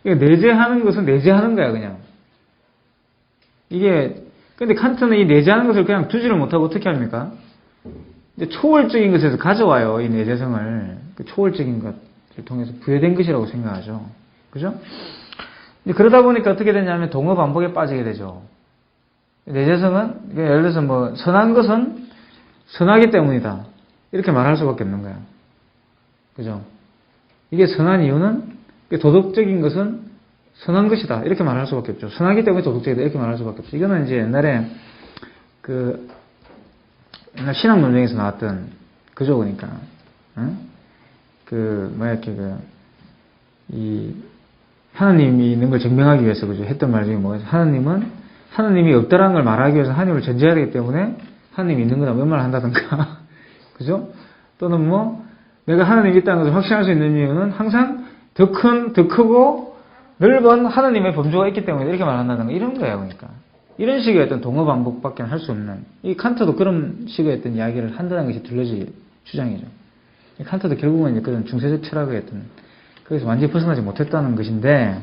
내재하는 것은 내재하는 거야 그냥. 이게 근데 칸트는 이 내재하는 것을 그냥 두지를 못하고 어떻게 합니까? 이제 초월적인 것에서 가져와요. 이 내재성을 그 초월적인 것을 통해서 부여된 것이라고 생각하죠. 그죠? 그러다 보니까 어떻게 되냐면 동어 반복에 빠지게 되죠. 내재성은 예를 들어서 뭐 선한 것은 선하기 때문이다 이렇게 말할 수밖에 없는 거야. 그죠? 이게 선한 이유는 도덕적인 것은 선한 것이다 이렇게 말할 수밖에 없죠. 선하기 때문에 도덕적이다 이렇게 말할 수밖에 없죠. 이거는 이제 옛날 신학 논쟁에서 나왔던 그죠. 그러니까 이 하나님이 있는 걸 증명하기 위해서 그죠 했던 말 중에 뭐가 하나님이 없다라는 걸 말하기 위해서 하나님을 전제해야 되기 때문에 하나님이 있는 거다 몇 말을 한다든가 그죠? 또는 뭐 내가 하나님이 있다는 것을 확신할 수 있는 이유는 항상 더 크고 넓은 하나님의 범주가 있기 때문에 이렇게 말한다든가 이런 거예요. 그러니까 이런 식의 어떤 동어 반복밖에 할 수 없는 이 칸트도 그런 식의 어떤 이야기를 한다는 것이 둘레즈 주장이죠. 이 칸트도 결국은 이제 그런 중세적 철학의 어떤 거기서 완전히 벗어나지 못했다는 것인데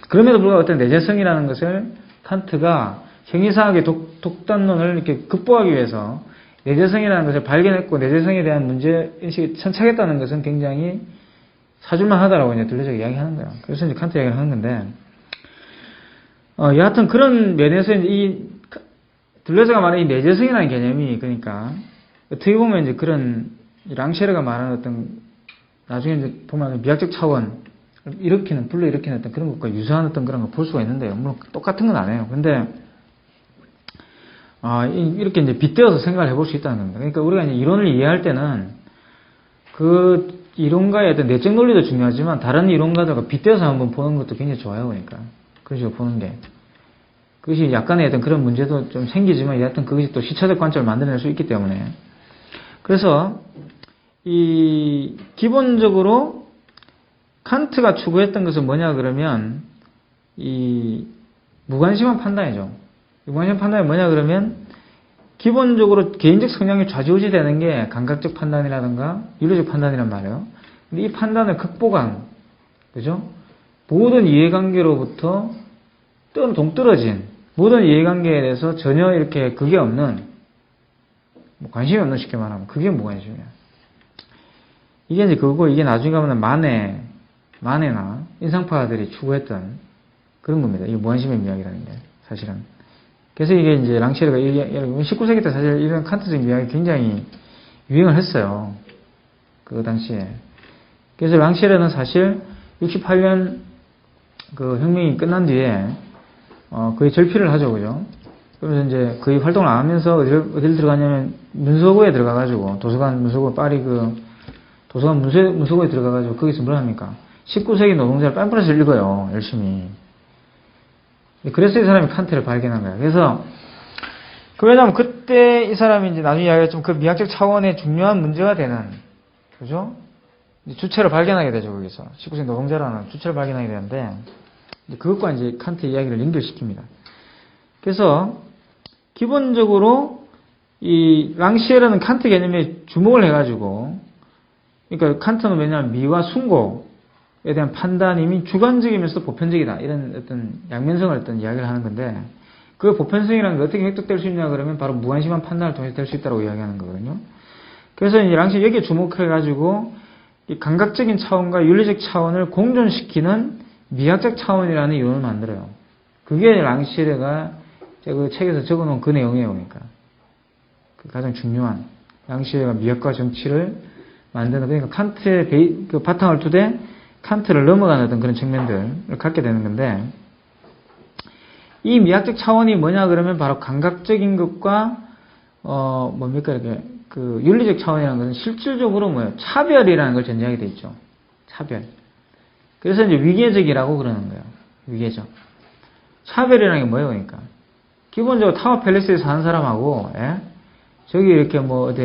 그럼에도 불구하고 어떤 내재성이라는 것을 칸트가 형이상학의 독단론을 이렇게 극복하기 위해서 내재성이라는 것을 발견했고 내재성에 대한 문제인식이 천착했다는 것은 굉장히 사줄만 하다라고 이제 둘레즈가 이야기하는 거예요. 그래서 이제 칸트 이야기를 하는 건데, 여하튼 그런 면에서 이 둘레즈가 말하는 이 내재성이라는 개념이 그러니까 어떻게 보면 이제 그런 랑쉐르가 말하는 어떤 나중에 이제 보면 미학적 차원 불러일으키는 어떤 그런 것과 유사한 어떤 그런 걸 볼 수가 있는데요. 물론 똑같은 건 아니에요. 근데, 이렇게 이제 빗대어서 생각을 해볼 수 있다는 겁니다. 그러니까 우리가 이제 이론을 이해할 때는 그 이론가의 어떤 내적 논리도 중요하지만 다른 이론가들과 빗대어서 한번 보는 것도 굉장히 좋아요. 그러니까. 그런 식으로 보는 게. 그것이 약간의 어떤 그런 문제도 좀 생기지만 여하튼 그것이 또 시차적 관점을 만들어낼 수 있기 때문에. 그래서 기본적으로 칸트가 추구했던 것은 뭐냐 그러면 이 무관심한 판단이죠. 무관심한 판단이 뭐냐 그러면 기본적으로 개인적 성향이 좌지우지 되는 게 감각적 판단이라든가 윤리적 판단이란 말이에요. 근데 이 판단을 극복한 그죠? 모든 이해관계로부터 동떨어진 모든 이해관계에 대해서 전혀 이렇게 그게 없는 관심이 없는 쉽게 말하면 그게 무관심이야. 이게 이제 그거고 이게 나중에 가면 마네나 인상파들이 추구했던 그런 겁니다. 이 무관심의 미학이라는 게 사실은. 그래서 이게 이제 랑시에르가 19세기 때 사실 이런 칸트적인 이야기 굉장히 유행을 했어요. 그 당시에. 그래서 랑시에르는 사실 68년 그 혁명이 끝난 뒤에 거의 절필을 하죠, 그죠? 그러면서 이제 거의 활동을 안 하면서 어디를 들어가냐면 문서고에 들어가가지고 도서관 문서고 파리 그 도서관 문서고에 들어가가지고 거기서 뭘 합니까? 19세기 노동자를 뺨프레서 읽어요, 열심히. 그래서 이 사람이 칸트를 발견한 거야. 그래서 왜냐면 그때 이 사람이 이제 나중에 이야기했지만 그 미학적 차원의 중요한 문제가 되는, 그죠? 주체를 발견하게 되죠, 거기서. 19세기 노동자라는 주체를 발견하게 되는데, 그것과 이제 칸트 이야기를 연결시킵니다. 그래서, 기본적으로, 이, 랑시에르는 칸트 개념에 주목을 해가지고, 그러니까 칸트는 왜냐하면 미와 순고에 대한 판단이 주관적이면서도 보편적이다. 이런 어떤 양면성을 어떤 이야기를 하는 건데, 그 보편성이라는 게 어떻게 획득될 수 있냐 그러면 바로 무관심한 판단을 통해서 될 수 있다고 이야기하는 거거든요. 그래서 이제 랑시에르 여기에 주목해가지고, 이 감각적인 차원과 윤리적 차원을 공존시키는 미학적 차원이라는 이론을 만들어요. 그게 랑시에르가 그 책에서 적어놓은 그 내용이에요, 그러니까. 그 가장 중요한 랑시에르가 미학과 정치를 만드는, 그러니까 칸트의 그 바탕을 두되 칸트를 넘어가는 어떤 그런 측면들을 갖게 되는 건데, 이 미학적 차원이 뭐냐 그러면 바로 감각적인 것과 뭡니까 이렇게 그 윤리적 차원이라는 것은 실질적으로 뭐예요? 차별이라는 걸 전제하게 돼 있죠. 차별. 그래서 이제 위계적이라고 그러는 거예요. 위계적. 차별이라는 게 뭐예요, 그러니까? 기본적으로 타워 팰리스에 사는 사람하고, 예? 저기 이렇게 뭐 어디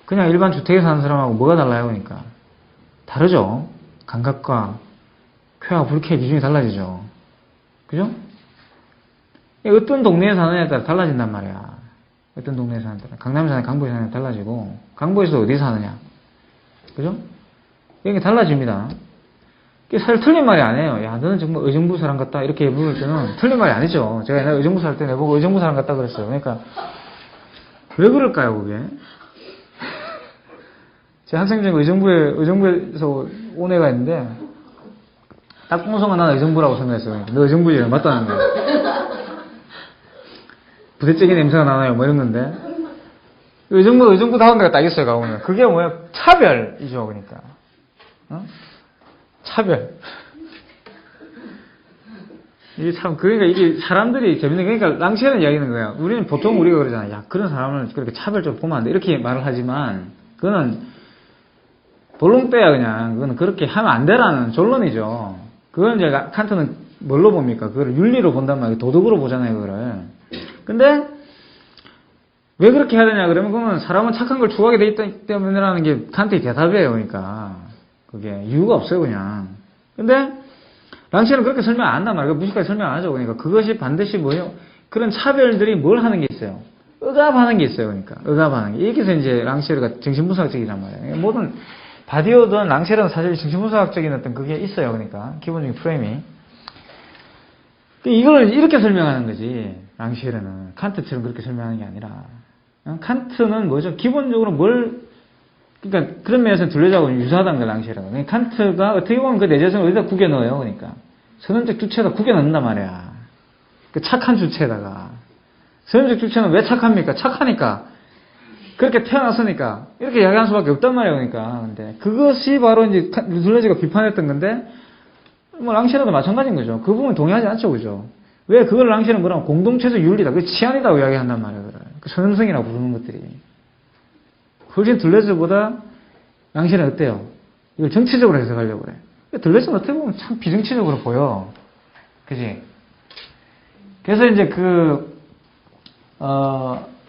그냥 일반 주택에 사는 사람하고 뭐가 달라요, 그러니까? 다르죠. 감각과 쾌와 불쾌의 기준이 달라지죠. 그죠? 어떤 동네에 사느냐에 따라 달라진단 말이야. 어떤 동네에 사는 사람. 강남에 사는 강북에 사는 달라지고, 강북에서 어디 사느냐. 그죠? 이게 달라집니다. 이게 사실 틀린 말이 아니에요. 야, 너는 정말 의정부 사람 같다. 이렇게 물을 때는 틀린 말이 아니죠. 제가 옛날에 의정부 살 때 내보고 의정부 사람 같다 그랬어요. 그러니까, 왜 그럴까요, 그게? 제 학생 중에 의정부에서 온 애가 있는데, 딱 보고서만 나는 의정부라고 생각했어요. 너 의정부지? 맞다는 거야. 부대찌개 냄새가 나나요? 뭐 이런 건데. 의정부 다운 데가 딱 있어요, 가보면. 그게 뭐야? 차별이죠, 그러니까. 차별. 이게 참, 그러니까 이게 사람들이 재밌는, 그러니까 랑시에르는 이야기하는 거예요. 우리는 보통 우리가 그러잖아요. 야, 그런 사람을 그렇게 차별적으로 보면 안 돼. 이렇게 말을 하지만, 그거는 볼롱빼야, 그냥. 그거는 그렇게 하면 안 되라는 결론이죠. 그건 이제 칸트는 뭘로 봅니까? 그거를 윤리로 본단 말이에요. 도덕으로 보잖아요, 그거를. 근데 왜 그렇게 해야 되냐 그러면 그러면 사람은 착한 걸 추구하게 돼 있기 때문이라는 게 칸트의 대답이에요. 그러니까 그게 이유가 없어요, 그냥. 근데 랑시에르는 그렇게 설명 안 한단 말이에요. 무식하게 설명 안 하죠. 그러니까 그것이 반드시 뭐예요? 그런 차별들이 뭘 하는 게 있어요? 억압하는 게 있어요. 그러니까 억압하는 게. 여기서 이제 랑시에르가 정신분석학적이란 말이에요. 모든 바디오든 랑시에르는 사실 정신분석학적인 어떤 그게 있어요. 그러니까 기본적인 프레임이. 이걸 이렇게 설명하는 거지. 랑시에르는 칸트처럼 그렇게 설명하는 게 아니라, 칸트는 뭐죠? 기본적으로 그러니까 그런 면에서는 둘레자하고 유사하다는 거예요, 랑시에르는. 그러니까 칸트가 어떻게 보면 그 내재성을 어디다 구겨 넣어요, 그러니까 선언적 주체에다 구겨 넣는단 말이야. 그 착한 주체에다가. 선언적 주체는 왜 착합니까? 착하니까. 그렇게 태어났으니까 이렇게 이야기할 수밖에 없단 말이에요, 그러니까. 근데 그것이 바로 이제 둘레자가 비판했던 건데. 뭐 랑시에르도 마찬가지인 거죠. 그 부분 동의하지 않죠, 그죠? 왜 그걸 랑시에르는 뭐라고 공동체적 윤리다, 그 치안이라고 이야기한단 말이에요. 그 선음성이라고 부르는 것들이. 훨씬 들레즈보다 랑시에르는 어때요? 이걸 정치적으로 해석하려고 그래. 들레즈는 어떻게 보면 참 비정치적으로 보여, 그지? 그래서 이제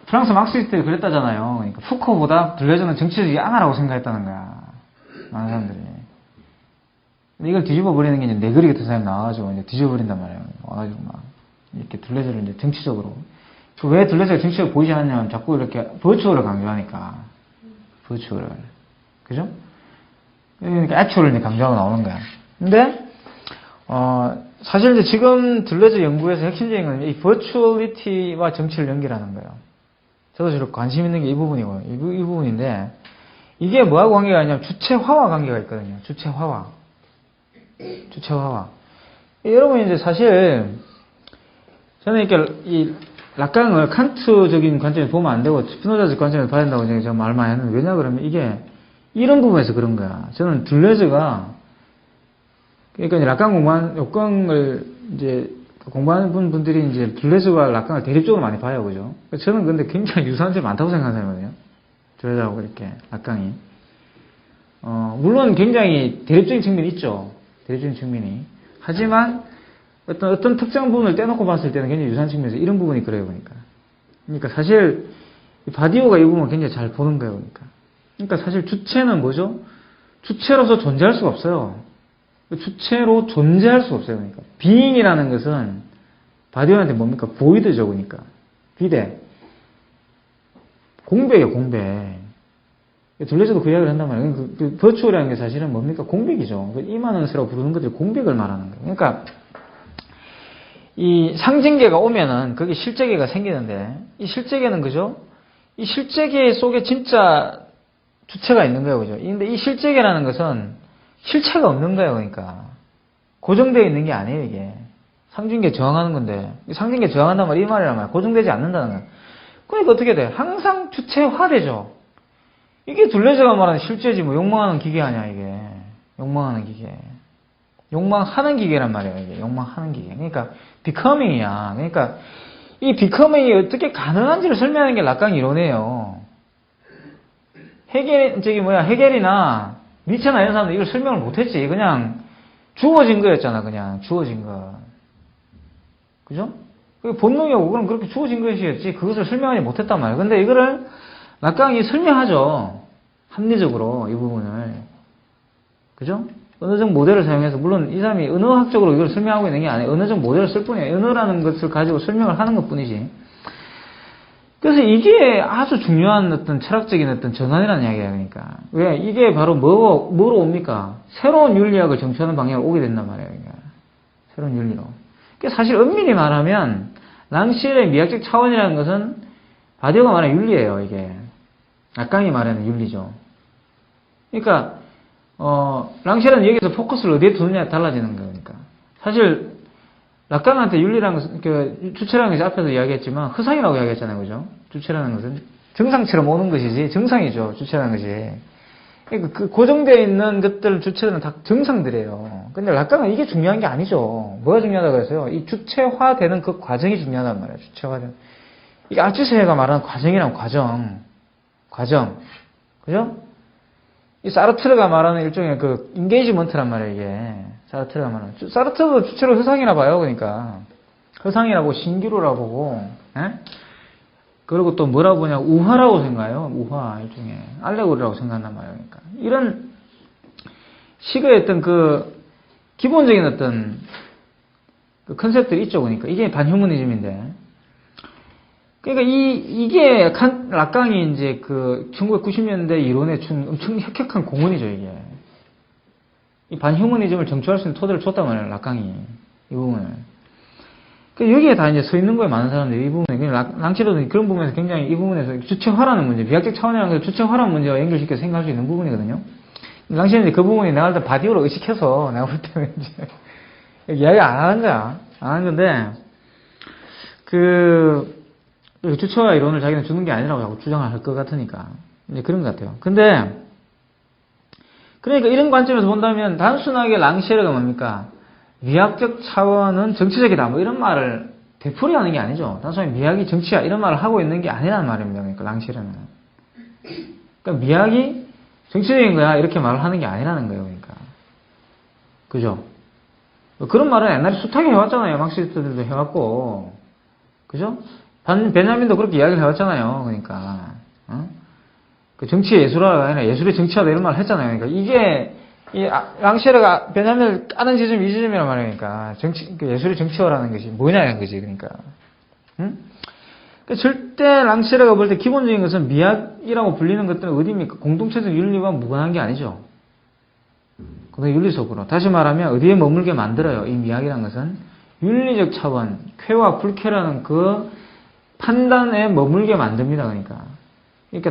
프랑스 막시스트들이 그랬다잖아요. 그러니까 푸코보다 들레즈는 정치적이 앙하라고 생각했다는 거야, 많은 사람들이. 이걸 뒤집어 버리는 게 이제 네그리 같은 사람이 나와가지고 이제 뒤집어 버린단 말이에요. 와가지고 막 이렇게 둘레즈를 이제 정치적으로. 왜 둘레즈가 정치적으로 보이지 않냐면 자꾸 이렇게 버추어를 강조하니까. 버추어를. 그죠? 그러니까 액츄얼을 이제 강조하고 나오는 거야. 근데 사실 이제 지금 둘레즈 연구에서 핵심적인 건 이 버추얼리티와 정치를 연결하는 거예요. 저도 저렇게 관심 있는 게 이 부분이고요. 이 부분인데 이게 뭐하고 관계가 있냐면 주체화와 관계가 있거든요. 주체화와. 여러분 이제 사실 저는 이렇게 이 락강을 칸트적인 관점에서 보면 안 되고 스피노자적 관점에서 봐야 된다고 제가 말 많이 하는데, 왜냐 그러면 이게 이런 부분에서 그런 거야. 저는 둘레즈가, 그러니까 이제 락강 공부한 역광을 이제 공부하는 분들이 이제 둘레즈와 락강을 대립적으로 많이 봐요, 그죠? 저는 근데 굉장히 유사한 점이 많다고 생각하는 사람이거든요. 둘레즈하고 이렇게 락강이. 물론 굉장히 대립적인 측면이 있죠. 대립적인 측면이. 하지만 어떤 특정 부분을 떼놓고 봤을 때는 굉장히 유사한 측면에서 이런 부분이 그래요, 그러니까 사실 바디오가 이 부분을 굉장히 잘 보는 거예요, 그러니까 사실 주체는 뭐죠? 주체로서 존재할 수가 없어요. 주체로 존재할 수 없어요, 그러니까 비잉이라는 것은 바디오한테 뭡니까? 보이드죠, 그러니까 비대, 공백이에요, 공백. 둘레즈도 그 이야기를 한단 말이에요. 그 버추어라는 게 사실은 뭡니까? 공백이죠. 이마넌스라고 부르는 것들이 공백을 말하는 거예요. 그러니까 이 상징계가 오면은 거기 실제계가 생기는데, 이 실제계는 그죠? 이 실제계 속에 진짜 주체가 있는 거예요, 그죠? 근데 이 실제계라는 것은 실체가 없는 거예요, 그러니까 고정되어 있는 게 아니에요, 이게. 상징계 저항하는 건데, 상징계 저항한단 말이 이 말이란 말이야. 고정되지 않는다는 거야. 그러니까 어떻게 돼? 항상 주체화되죠. 이게 둘레즈가 말하는 실제지, 뭐 욕망하는 기계 아니야, 이게. 욕망하는 기계. 욕망하는 기계란 말이에요, 이게. 욕망하는 기계. 그러니까 becoming이야. 그러니까 이 becoming이 어떻게 가능한지를 설명하는 게 락강 이론이에요. 헤겔이나 니체나 이런 사람들 이걸 설명을 못했지. 그냥 주어진 거였잖아, 그냥 주어진 거. 그죠? 본능이고 그럼 그렇게 주어진 것이었지. 그것을 설명하지 못했단 말이에요. 근데 이거를 락강이 설명하죠. 합리적으로 이 부분을. 그죠? 언어적 모델을 사용해서, 물론 이 사람이 언어학적으로 이걸 설명하고 있는 게 아니에요. 언어적 모델을 쓸 뿐이에요. 언어라는 것을 가지고 설명을 하는 것 뿐이지. 그래서 이게 아주 중요한 어떤 철학적인 어떤 전환이라는 이야기예요, 그러니까. 왜? 이게 바로 뭐로 옵니까? 새로운 윤리학을 정치하는 방향으로 오게 된단 말이에요, 그러니까. 새로운 윤리로. 그러니까 사실 엄밀히 말하면, 랑시엘의 미학적 차원이라는 것은 바디오가 말하는 윤리예요, 이게. 락강이 말하는 윤리죠. 그러니까, 랑시엘은 여기서 포커스를 어디에 두느냐에 달라지는 거예요, 그러니까. 사실, 락강한테 윤리라는 것은, 주체라는 것이 앞에서 이야기했지만, 허상이라고 이야기했잖아요, 그죠? 주체라는 것은 정상처럼 오는 것이지, 정상이죠, 주체라는 것이. 그러니까 그 고정되어 있는 것들, 주체들은 다 정상들이에요. 근데 락강은 이게 중요한 게 아니죠. 뭐가 중요하다고 해서요? 이 주체화되는 그 과정이 중요하단 말이에요, 주체화되는. 이게 알츠세가 말하는 과정이란 과정. 그죠? 이 사르트르가 말하는 일종의 그 인게이지먼트란 말이에요, 이게. 사르트르가 말하는. 사르트르도 주체로 허상이라 봐요, 그러니까. 허상이라고, 신기루라고 보고, 예? 그리고 또 뭐라고 보냐, 우화라고 생각해요. 우화, 일종의. 알레고리라고 생각한단 말이에요, 그러니까. 이런 시그의 어떤 그, 기본적인 어떤 그 컨셉들이 있죠, 그러니까. 이게 반휴머니즘인데. 그러니까 이게 락강이 이제 그 1990년대 이론의 엄청 혁혁한 공헌이죠, 이게. 이 반휴머니즘을 정초할 수 있는 토대를 줬단 말이에요, 락강이. 이 부분을. 그러니까 여기에 다 이제 서 있는 거예요, 많은 사람들이. 이 부분에. 랑시로도 그런 부분에서 굉장히 이 부분에서 주체화라는 문제, 비약적 차원이라는 걸 주체화라는 문제와 연결시켜서 생각할 수 있는 부분이거든요. 랑시는 이제 그 부분이 내가 볼 때 바디오로 의식해서 내가 볼 때는 이제 이야기 안 하는 거야. 안 하는 건데, 주체화 이론을 자기는 주는 게 아니라고 자꾸 주장을 할 것 같으니까. 이제 그런 것 같아요. 근데, 그러니까 이런 관점에서 본다면 단순하게 랑시에르가 뭡니까? 미학적 차원은 정치적이다. 뭐 이런 말을 되풀이하는 게 아니죠. 단순히 미학이 정치야. 이런 말을 하고 있는 게 아니라는 말입니다. 그러니까 랑시에르는. 그러니까 미학이 정치적인 거야. 이렇게 말을 하는 게 아니라는 거예요. 그러니까. 그죠? 그런 말은 옛날에 숱하게 해왔잖아요. 막시스트들도 해왔고. 그죠? 베냐민도 그렇게 이야기를 해왔잖아요. 그러니까. 그 정치의 예술화가 아니라 예술의 정치화다 이런 말을 했잖아요. 그러니까 이게, 랑시에르가 베냐민을 까는 지점이 이 지점이란 말이니까. 그 예술의 정치화라는 것이 뭐냐는 거지. 그러니까. 그러니까 절대 랑시에르가 볼 때 기본적인 것은 미학이라고 불리는 것들은 어디입니까? 공동체적 윤리와 무관한 게 아니죠. 그 윤리 속으로. 다시 말하면 어디에 머물게 만들어요. 이 미학이라는 것은 윤리적 차원, 쾌와 불쾌라는 그 판단에 머물게 만듭니다. 그러니까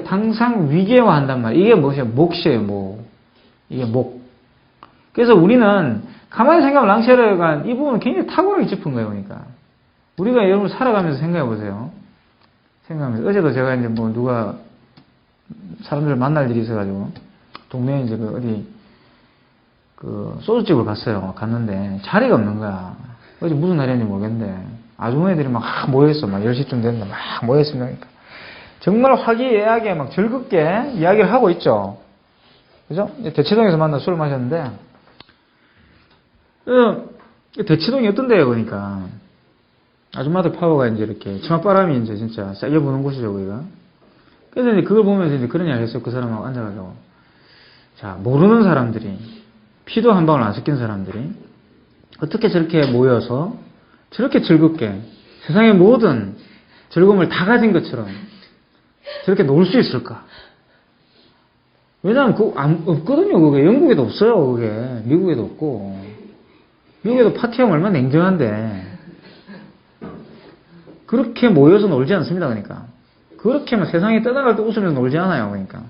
항상 위계화한단 말이에요. 이게 무엇이에요? 몫이에요. 뭐 이게 목. 그래서 우리는 가만히 생각하면 랑시에르가 이 부분은 굉장히 탁월하게 짚은 거예요. 그러니까 우리가 여러분 살아가면서 생각해 보세요. 생각하면서. 어제도 제가 이제 뭐 누가 사람들을 만날 일이 있어가지고, 동네에 이제 어디, 소주집을 갔어요. 갔는데, 자리가 없는 거야. 어제 무슨 날이었는지 모르겠는데, 아주머니들이 막 모여있어. 막 10시쯤 됐는데 막 모여있습니다. 그러니까. 정말 화기애애하게 막 즐겁게 이야기를 하고 있죠. 그죠? 대치동에서 만나 술을 마셨는데, 대치동이 어떤 데예요, 그러니까. 아줌마들 파워가 이제 이렇게, 치맛바람이 이제 진짜 세게 부는 곳이죠, 거기가. 그래서 이제 그걸 보면서 이제 그런 이야기 했어요. 그 사람하고 앉아가지고. 자, 모르는 사람들이, 피도 한 방울 안 섞인 사람들이, 어떻게 저렇게 모여서, 저렇게 즐겁게, 세상의 모든 즐거움을 다 가진 것처럼, 저렇게 놀 수 있을까? 왜냐면, 없거든요, 그게. 영국에도 없어요, 그게. 미국에도 없고. 미국에도 파티하면 얼마나 냉정한데. 그렇게 모여서 놀지 않습니다, 그러니까. 그렇게 막 세상이 떠나갈 때 웃으면서 놀지 않아요, 그러니까.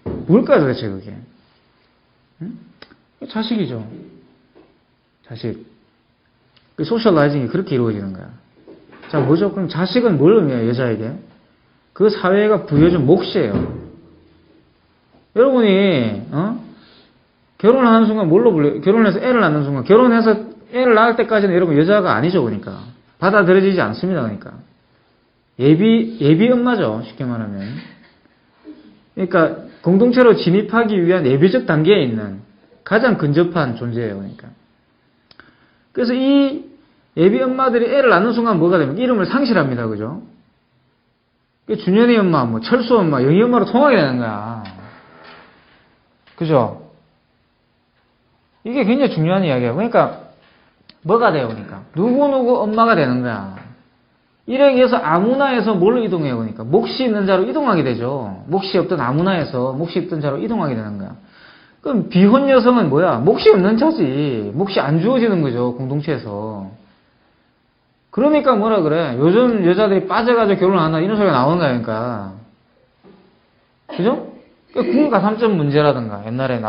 뭘까요, 도대체 그게? 응? 자식이죠. 자식. 그 소셜라이징이 그렇게 이루어지는 거야. 자, 뭐죠? 그럼 자식은 뭘 의미해요, 여자에게? 그 사회가 부여준 몫이에요. 여러분이, 결혼하는 순간 뭘로 불려요? 결혼해서 애를 낳는 순간, 결혼해서 애를 낳을 때까지는 여러분 여자가 아니죠, 그러니까. 받아들여지지 않습니다, 그러니까. 예비 엄마죠, 쉽게 말하면. 그러니까, 공동체로 진입하기 위한 예비적 단계에 있는 가장 근접한 존재예요, 그러니까. 그래서 이 예비 엄마들이 애를 낳는 순간 뭐가 되면 이름을 상실합니다, 그죠? 준현이 엄마, 뭐, 철수 엄마, 영희 엄마로 통하게 되는 거야. 그죠? 이게 굉장히 중요한 이야기예요. 그러니까, 뭐가 돼요, 그러니까? 누구누구 엄마가 되는 거야. 이렇게 해서 아무나에서 뭘로 이동해요, 그러니까? 몫이 있는 자로 이동하게 되죠. 몫이 없던 아무나에서 몫이 있던 자로 이동하게 되는 거야. 그럼 비혼 여성은 뭐야? 몫이 없는 자지. 몫이 안 주어지는 거죠, 공동체에서. 그러니까 뭐라 그래? 요즘 여자들이 빠져가지고 결혼 안 한다, 이런 소리가 나오는 거야, 그러니까. 그죠? 군가삼점 문제라든가, 옛날에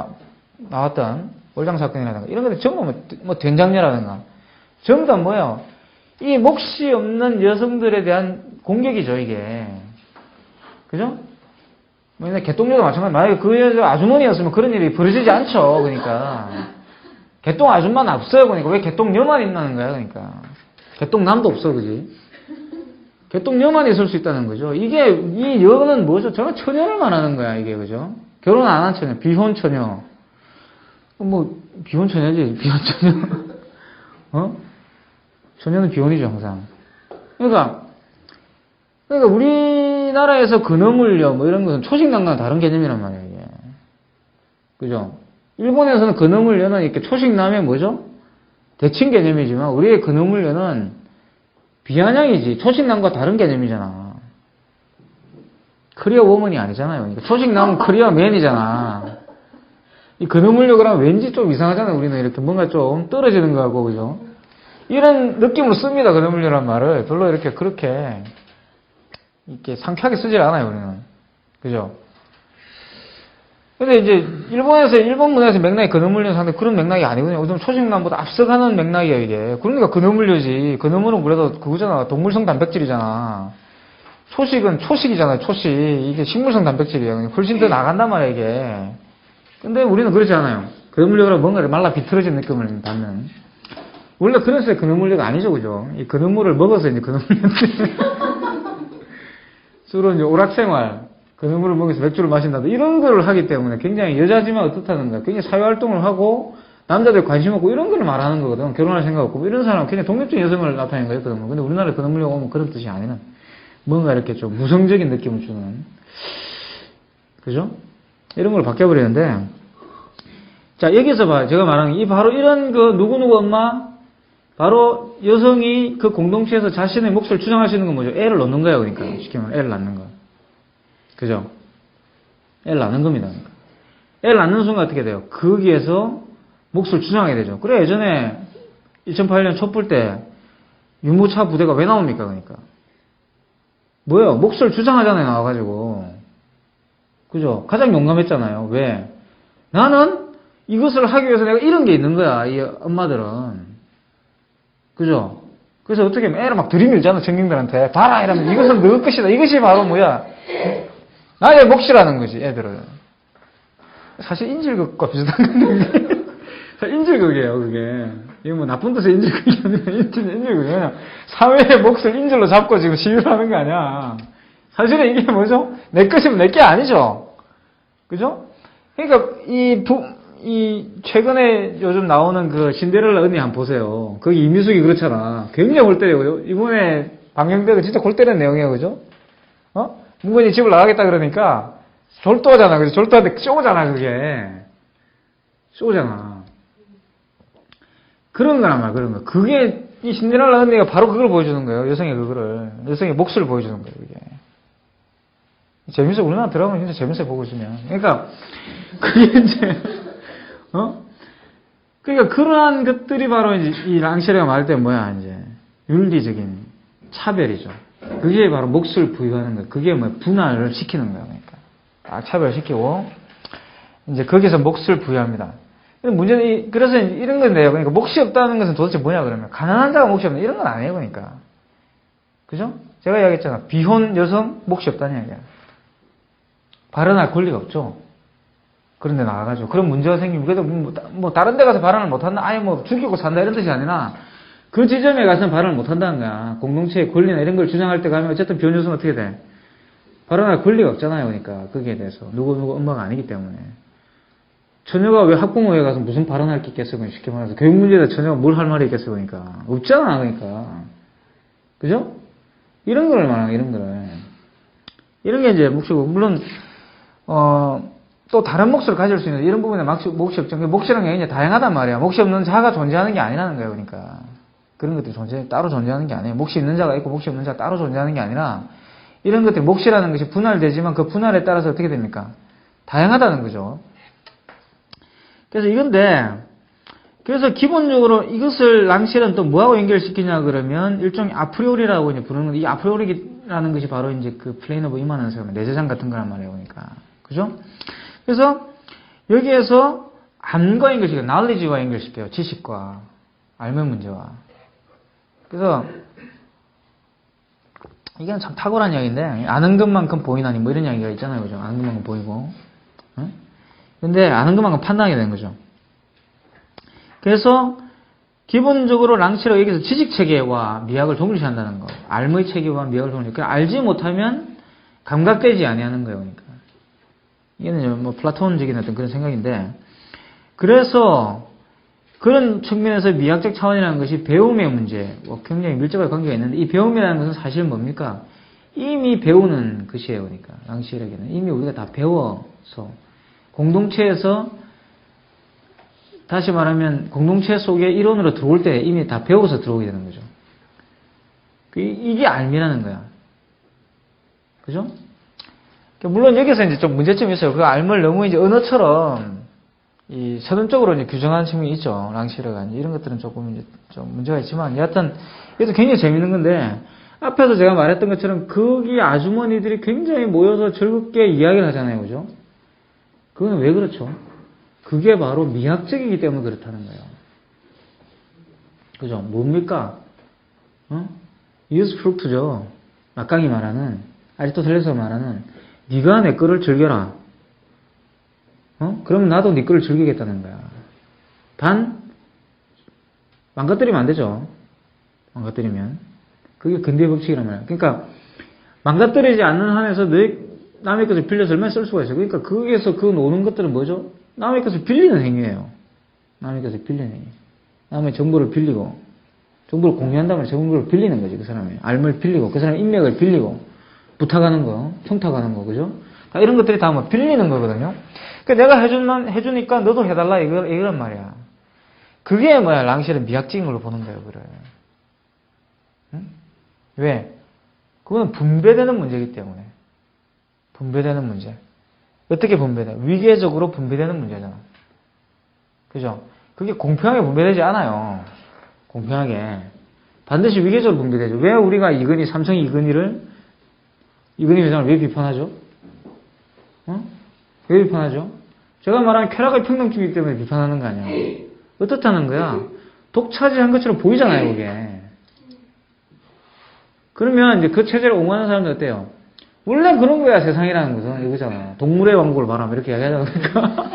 나왔던 월장 사건이라든가, 이런 것들 전부 뭐 된장녀라든가, 전부 다 뭐야? 이 몫이 없는 여성들에 대한 공격이죠, 이게. 그죠? 뭐, 옛날 개똥녀도 마찬가지. 만약에 그 여자 아주머니였으면 그런 일이 벌어지지 않죠, 그러니까. 개똥 아줌마는 없어요, 그러니까. 왜 개똥녀만 있다는 거야, 그러니까. 개똥남도 없어, 그지? 개똥녀만 있을 수 있다는 거죠. 이게, 이 여는 뭐죠? 저는 처녀를 말하는 거야, 이게, 그죠? 결혼 안 한 처녀, 비혼 처녀. 뭐, 비혼 처녀지, 비혼 처녀. 처녀는 비혼이죠, 항상. 그러니까 우리나라에서 근어물녀, 뭐 이런 것은 초식남과는 다른 개념이란 말이에요, 이게. 그죠? 일본에서는 근어물녀는 이렇게 초식남의 뭐죠? 대칭 개념이지만, 우리의 근어물녀는 비아냥이지, 초식남과 다른 개념이잖아. 커리어 워먼이 아니잖아요. 그러니까 초식남은 커리어 맨이잖아. 이 근어물녀 그러면 왠지 좀 이상하잖아요, 우리는 이렇게 뭔가 좀 떨어지는 거 같고, 그죠? 이런 느낌으로 씁니다, 근어물녀란 말을. 별로 이렇게 그렇게 상쾌하게 쓰질 않아요, 우리는. 그죠? 근데 이제, 일본 문화에서 맥락이 근어물녀 상대 그런 맥락이 아니거든요. 요즘 초식남보다 앞서가는 맥락이에요, 이게. 그러니까 근어물녀지. 근어물은 그래도 그거잖아. 동물성 단백질이잖아. 초식은 초식이잖아요, 초식. 이게 식물성 단백질이에요. 훨씬 더 나간단 말이에요, 이게. 근데 우리는 그렇지 않아요. 근어물녀가 뭔가 말라 비틀어진 느낌을 받는. 원래 그래서 근어물녀가 아니죠, 그죠? 이 근어물을 먹어서 이제 근어물녀인데. 주로 이제 오락생활, 근어물을 먹여서 맥주를 마신다든가 이런 걸 하기 때문에 굉장히 여자지만 어떻다는 거야. 굉장히 사회활동을 하고, 남자들 관심 없고 이런 걸 말하는 거거든. 결혼할 생각 없고. 이런 사람은 굉장히 독립적인 여성을 나타내는 거예요, 근어물. 근데 우리나라에 근어물녀가 오면 그런 뜻이 아니는. 뭔가 이렇게 좀 무성적인 느낌을 주는. 그죠? 이런 걸 바뀌어버리는데. 자, 여기서 봐. 제가 말하는 바로 이런 누구누구 엄마, 바로 여성이 그 공동체에서 자신의 몫을 주장할 수 있는 건 뭐죠? 애를 낳는 거예요, 그러니까. 쉽게 말하면 애를 낳는 거. 그죠? 애를 낳는 겁니다. 그러니까. 애를 낳는 순간 어떻게 돼요? 거기에서 몫을 주장하게 되죠. 그래, 예전에 2008년 촛불 때 유모차 부대가 왜 나옵니까, 그러니까. 뭐예요? 몫을 주장하잖아요, 나와가지고. 그죠? 가장 용감했잖아요. 왜? 나는 이것을 하기 위해서 내가 이런 게 있는 거야, 이 엄마들은. 그죠? 그래서 어떻게 하면 애를 막 들이밀잖아, 청경들한테. 봐라! 이러면 이것은 너 것이다. 이것이 바로 뭐야? 나의 몫이라는 거지, 애들은. 사실 인질극과 비슷한 건데, 인질극이에요, 그게. 이게 뭐 나쁜 뜻의 인질극이 아니라 인질극이에요. 그냥 사회의 몫을 인질로 잡고 지금 시위를 하는 거 아니야. 사실은 이게 뭐죠? 내 것이면 내 게 아니죠. 그죠? 그러니까 최근에 요즘 나오는 그 신데렐라 언니 한번 보세요. 거기 이미숙이 그렇잖아. 굉장히 골 때려요. 이번에 방영대가 진짜 골 때리는 내용이에요. 그죠? 문건이 집을 나가겠다 그러니까 졸도하잖아. 그래서 졸도한테 쪼잖아, 그게. 쪼잖아. 그런 거란 말이야, 그런 거. 그게, 이 신데렐라 언니가 바로 그걸 보여주는 거예요. 여성의 여성의 몫을 보여주는 거예요, 그게. 재밌어. 우리나라 드라마 진짜 재밌어요, 보고 있으면. 그러니까, 그게 이제, 그러니까 그러한 것들이 바로 이제 이 랑시르가 말할 때 뭐야, 이제. 윤리적인 차별이죠. 그게 바로 몫을 부여하는 거예요. 그게 뭐야, 분할을 시키는 거예요, 그러니까. 딱 차별시키고, 이제 거기서 몫을 부여합니다. 문제는, 그래서 이런 건데요. 그러니까 몫이 없다는 것은 도대체 뭐냐, 그러면. 가난한 자가 몫이 없는, 이런 건 아니에요, 그러니까. 그죠? 제가 이야기했잖아. 비혼 여성 몫이 없다는 이야기야. 발언할 권리가 없죠. 그런데 나가가지고 그런 문제가 생기면 그래도 뭐 다른 데 가서 발언을 못한다, 아예 뭐 죽이고 산다 이런 뜻이 아니라 그 지점에 가서는 발언을 못한다는 거야. 공동체의 권리나 이런 걸 주장할 때 가면 어쨌든 비혼 여성은 어떻게 돼? 발언할 권리가 없잖아요. 그러니까 거기에 대해서 누구 엄마가 아니기 때문에. 처녀가 왜 학부모에 가서 무슨 발언할 게 있겠어요? 쉽게 말해서 교육 문제에다 처녀가 뭘 할 말이 있겠어요? 그러니까 없잖아. 그러니까 그죠? 이런 걸 말하는 이런 거를. 이런 게 이제 몫이고, 물론, 또 다른 몫을 가질 수 있는 이런 부분에 몫이 없죠. 몫이라는 게 이제 다양하단 말이야. 몫이 없는 자가 존재하는 게 아니라는 거예요. 그러니까. 그런 것들이 따로 존재하는 게 아니에요. 몫이 있는 자가 있고 몫이 없는 자가 따로 존재하는 게 아니라, 이런 것들이 몫이라는 것이 분할되지만 그 분할에 따라서 어떻게 됩니까? 다양하다는 거죠. 그래서 그래서 기본적으로 이것을 랑시르는 또 뭐하고 연결시키냐 그러면 일종의 아프리오리라고 이제 부르는 건데, 이 아프리오리라는 것이 바로 이제 그 플레인 오브 이마넌스, 내재장 같은 거란 말이에요. 그러니까. 그죠? 그래서 여기에서 암과 연결시켜요. knowledge와 연결시켜요. 지식과. 알면 문제와. 그래서 이건 참 탁월한 이야기인데, 아는 것만큼 보이나니 뭐 이런 이야기가 있잖아요. 그죠? 아는 것만큼 보이고. 응? 근데 아는 것만큼 판단하게 되는 거죠. 그래서 기본적으로 랑시르가 여기서 지식체계와 미학을 동일시한다는 거. 알의 체계와 미학을 동일시. 그러니까 알지 못하면 감각되지 아니하는 거예요. 그러니까. 이게는 뭐 플라톤적인 어떤 그런 생각인데, 그래서 그런 측면에서 미학적 차원이라는 것이 배움의 문제와 굉장히 밀접한 관계가 있는데, 이 배움이라는 것은 사실 뭡니까? 이미 배우는 것이에요. 그러니까 랑시르에게는 이미 우리가 다 배워서 공동체에서, 다시 말하면 공동체 속에 일원으로 들어올 때 이미 다 배워서 들어오게 되는 거죠. 이게 알미라는 거야. 그죠? 물론 여기서 이제 좀 문제점이 있어요. 그 알을 너무 이제 언어처럼 이 서론적으로 이제 규정하는 측면이 있죠. 랑시르가 이런 것들은 조금 이제 좀 문제가 있지만, 여하튼 이것도 굉장히 재밌는 건데, 앞에서 제가 말했던 것처럼 거기 아주머니들이 굉장히 모여서 즐겁게 이야기를 하잖아요. 그죠? 그건 왜 그렇죠? 그게 바로 미학적이기 때문에 그렇다는 거예요. 그죠? 뭡니까? 유스프루트죠. 막강이 말하는, 아리스토텔레스가 말하는, 네가 내 거를 즐겨라. 그럼 나도 네 거를 즐기겠다는 거야. 단, 망가뜨리면 안 되죠. 망가뜨리면. 그게 근대의 법칙이란 말이야. 그러니까, 망가뜨리지 않는 한에서 남의 것을 빌려서 얼마나 쓸 수가 있어요. 그러니까, 거기에서 그 노는 것들은 뭐죠? 남의 것을 빌리는 행위예요. 남의 것을 빌리는 행위. 남의 정보를 빌리고, 정보를 공유한다면 정보를 빌리는 거지, 그 사람이. 알을 빌리고, 그 사람의 인맥을 빌리고, 부탁하는 거, 청탁하는 거, 그죠? 다 이런 것들이 다 뭐 빌리는 거거든요. 그러니까 내가 해주니까 너도 해달라, 이거란 말이야. 그게 뭐야, 랑시르는 미학적인 걸로 보는 거예요, 그래. 응? 왜? 그거는 분배되는 문제이기 때문에. 분배되는 문제. 어떻게 분배돼? 위계적으로 분배되는 문제잖아. 그죠? 그게 공평하게 분배되지 않아요. 공평하게. 반드시 위계적으로 분배되죠. 왜 우리가 삼성이 이건희 회장을 왜 비판하죠? 왜 비판하죠? 제가 말하는 쾌락의 평등주의이기 때문에 비판하는 거 아니야. 어떻다는 거야? 독차지한 것처럼 보이잖아요, 그게. 그러면 이제 그 체제를 옹호하는 사람들 어때요? 원래 그런 거야, 세상이라는 것은. 이거잖아. 동물의 왕국을 말하면 이렇게 이야기하잖아. 그러니까.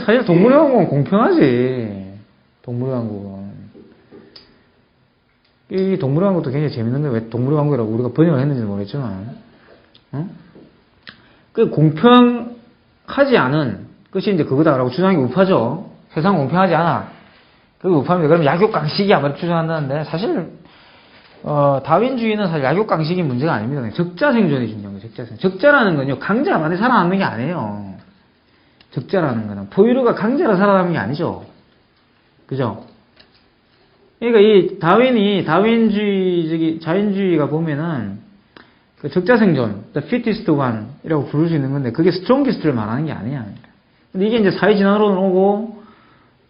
사실 동물의 왕국은 공평하지. 동물의 왕국은. 이 동물의 왕국도 굉장히 재밌는 거예요. 왜 동물의 왕국이라고 우리가 번역을 했는지는 모르겠지만. 그 공평하지 않은 것이 이제 그거다라고 주장하는 게 우파죠. 세상 공평하지 않아. 그게 우파입니다. 그럼 약육강식이야. 이렇게 주장한다는데, 사실, 다윈주의는 사실 약육강식이 문제가 아닙니다. 적자생존이 중요한 거예요. 적자생존. 적자라는 건요, 강자가 많이 살아남는 게 아니에요. 적자라는 거는. 포유류가 강자로 살아남는 게 아니죠. 그죠? 그러니까 이 자연주의가 보면은, 그 적자생존, the fittest one 이라고 부를 수 있는 건데, 그게 strongest를 말하는 게 아니야. 근데 이게 이제 사회진화론으로 오고,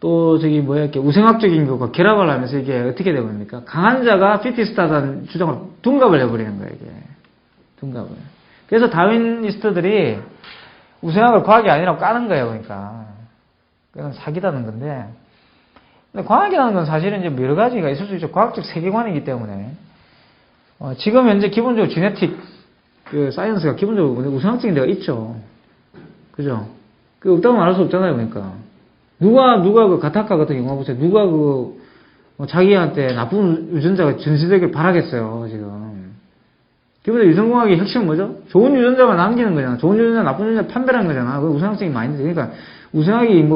또 이렇게 우생학적인 것과 결합을 하면서 이게 어떻게 되버립니까? 강한 자가 fittest하다는 주장을 둔갑을 해버리는 거예요, 이게. 둔갑을. 그래서 다윈니스트들이 우생학을 과학이 아니라고 까는 거예요, 그러니까. 그건 사기다는 건데. 근데 과학이라는 건 사실은 이제 여러 가지가 있을 수 있죠. 과학적 세계관이기 때문에. 지금 현재 기본적으로 지네틱, 사이언스가 기본적으로 우생학적인 데가 있죠. 그죠? 그 없다고 말할 수 없잖아요, 그러니까. 누가 그 가타카 같은 경우 보세요. 누가 자기한테 나쁜 유전자가 전시되길 바라겠어요, 지금. 기본적으로 유전공학의 핵심은 뭐죠? 좋은 유전자만 남기는 거잖아. 좋은 유전자, 나쁜 유전자 판별하는 거잖아. 그 우생학적인 마인드. 그러니까 우생학이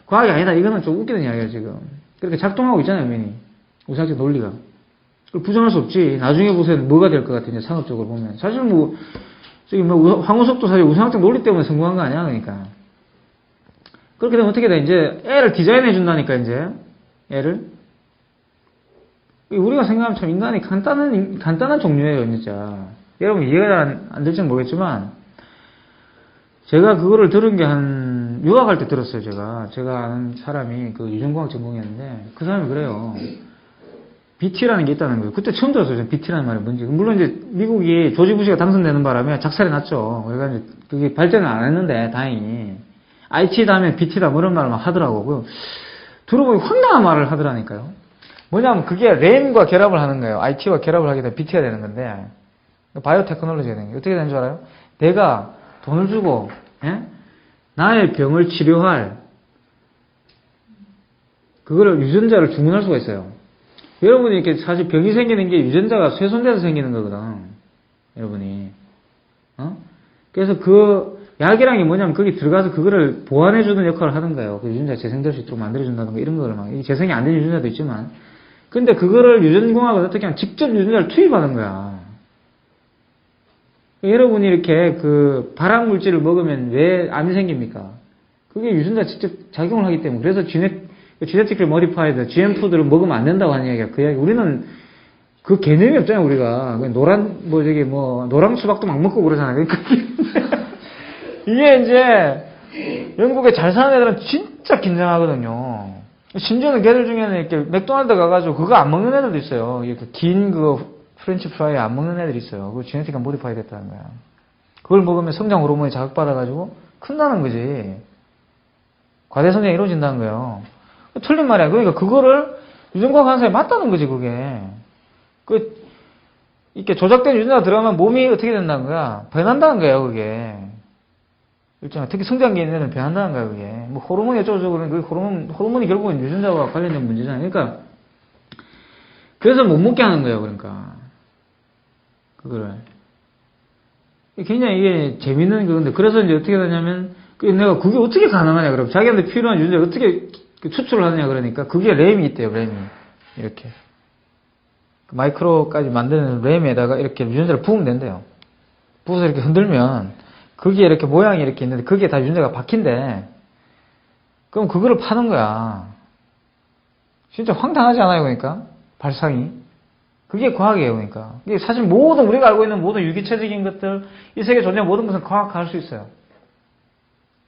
과학이 아니다. 이거는 좀 웃기는 이야기야, 지금. 그렇게 작동하고 있잖아요, 면이. 우생학적 논리가. 그걸 부정할 수 없지. 나중에 보세요. 뭐가 될 것 같아, 이제 상업적으로 보면. 사실 황우석도 사실 우생학적 논리 때문에 성공한 거 아니야, 그러니까. 그렇게 되면 어떻게 돼? 이제 애를 디자인해 준다니까, 이제. 애를. 우리가 생각하면 참 인간이 간단한 종류예요, 진짜. 여러분 이해가 잘 안 될지는 모르겠지만, 제가 그거를 들은 게 유학할 때 들었어요, 제가 아는 사람이 그 유전공학 전공이었는데, 그 사람이 그래요. BT라는 게 있다는 거예요. 그때 처음 들었어요, BT라는 말이 뭔지. 물론 이제 미국이 조지 부시가 당선되는 바람에 작살이 났죠. 그러니까 그게 발전을 안 했는데, 다행히. IT 다음에 BT다, 뭐 이런 말을 막 하더라고요. 들어보니 황당한 말을 하더라니까요. 뭐냐면 그게 램과 결합을 하는 거예요. IT와 결합을 하게 되면 BT가 되는 건데, 바이오 테크놀로지가 되는 게 어떻게 되는 줄 알아요? 내가 돈을 주고, 나의 병을 치료할, 그거를 유전자를 주문할 수가 있어요. 여러분이 이렇게 사실 병이 생기는 게 유전자가 훼손돼서 생기는 거거든. 여러분이. 그래서 그 약이란 게 뭐냐면 거기 들어가서 그거를 보완해주는 역할을 하는 거예요. 그 유전자가 재생될 수 있도록 만들어준다든가 이런 거를 막. 재생이 안 되는 유전자도 있지만. 근데 그거를 유전공학을 어떻게 하면 직접 유전자를 투입하는 거야. 여러분이 이렇게 그 발암물질을 먹으면 왜 암이 생깁니까? 그게 유전자 직접 작용을 하기 때문에. 그래서 지네틱ally modified GM푸드를 먹으면 안 된다고 하는 이야기야. 그 이야기. 우리는 그 개념이 없잖아요, 우리가. 노랑 수박도 막 먹고 그러잖아요. 이게 이제, 영국에 잘 사는 애들은 진짜 긴장하거든요. 심지어는 걔들 중에는 이렇게 맥도날드 가가지고 그거 안 먹는 애들도 있어요. 이렇게 긴 프렌치 프라이 안 먹는 애들이 있어요. 그거 지네틱한 모디파이 됐다는 거야. 그걸 먹으면 성장 호르몬이 자극받아가지고 큰다는 거지. 과대 성장이 이루어진다는 거예요. 틀린 말이야. 그러니까 그거를 유전과학 하는 사람이 맞다는 거지, 그게. 이렇게 조작된 유전자가 들어가면 몸이 어떻게 된다는 거야? 변한다는 거예요, 그게. 일종의 특히 성장기 있는 애는 변한다는 거야, 그게. 뭐 호르몬이 어쩌고저쩌고 그러는 그 호르몬이 결국은 유전자와 관련된 문제잖아요. 그러니까 그래서 못 먹게 하는 거예요, 그러니까. 그거를. 굉장히 이게 재밌는 건데, 그래서 이제 어떻게 되냐면, 내가 그게 어떻게 가능하냐, 그럼. 자기한테 필요한 유전자를 어떻게 추출을 하느냐, 그러니까. 그게 램이 있대요, 램이. 이렇게. 마이크로까지 만드는 램에다가 이렇게 유전자를 부으면 된대요. 부어서 이렇게 흔들면, 거기에 이렇게 모양이 이렇게 있는데, 거기에 다 유전자가 박힌대. 그럼 그거를 파는 거야. 진짜 황당하지 않아요, 그러니까? 발상이. 그게 과학이에요, 그러니까. 이게 사실 우리가 알고 있는 모든 유기체적인 것들, 이 세계에 존재하는 모든 것은 과학화할 수 있어요.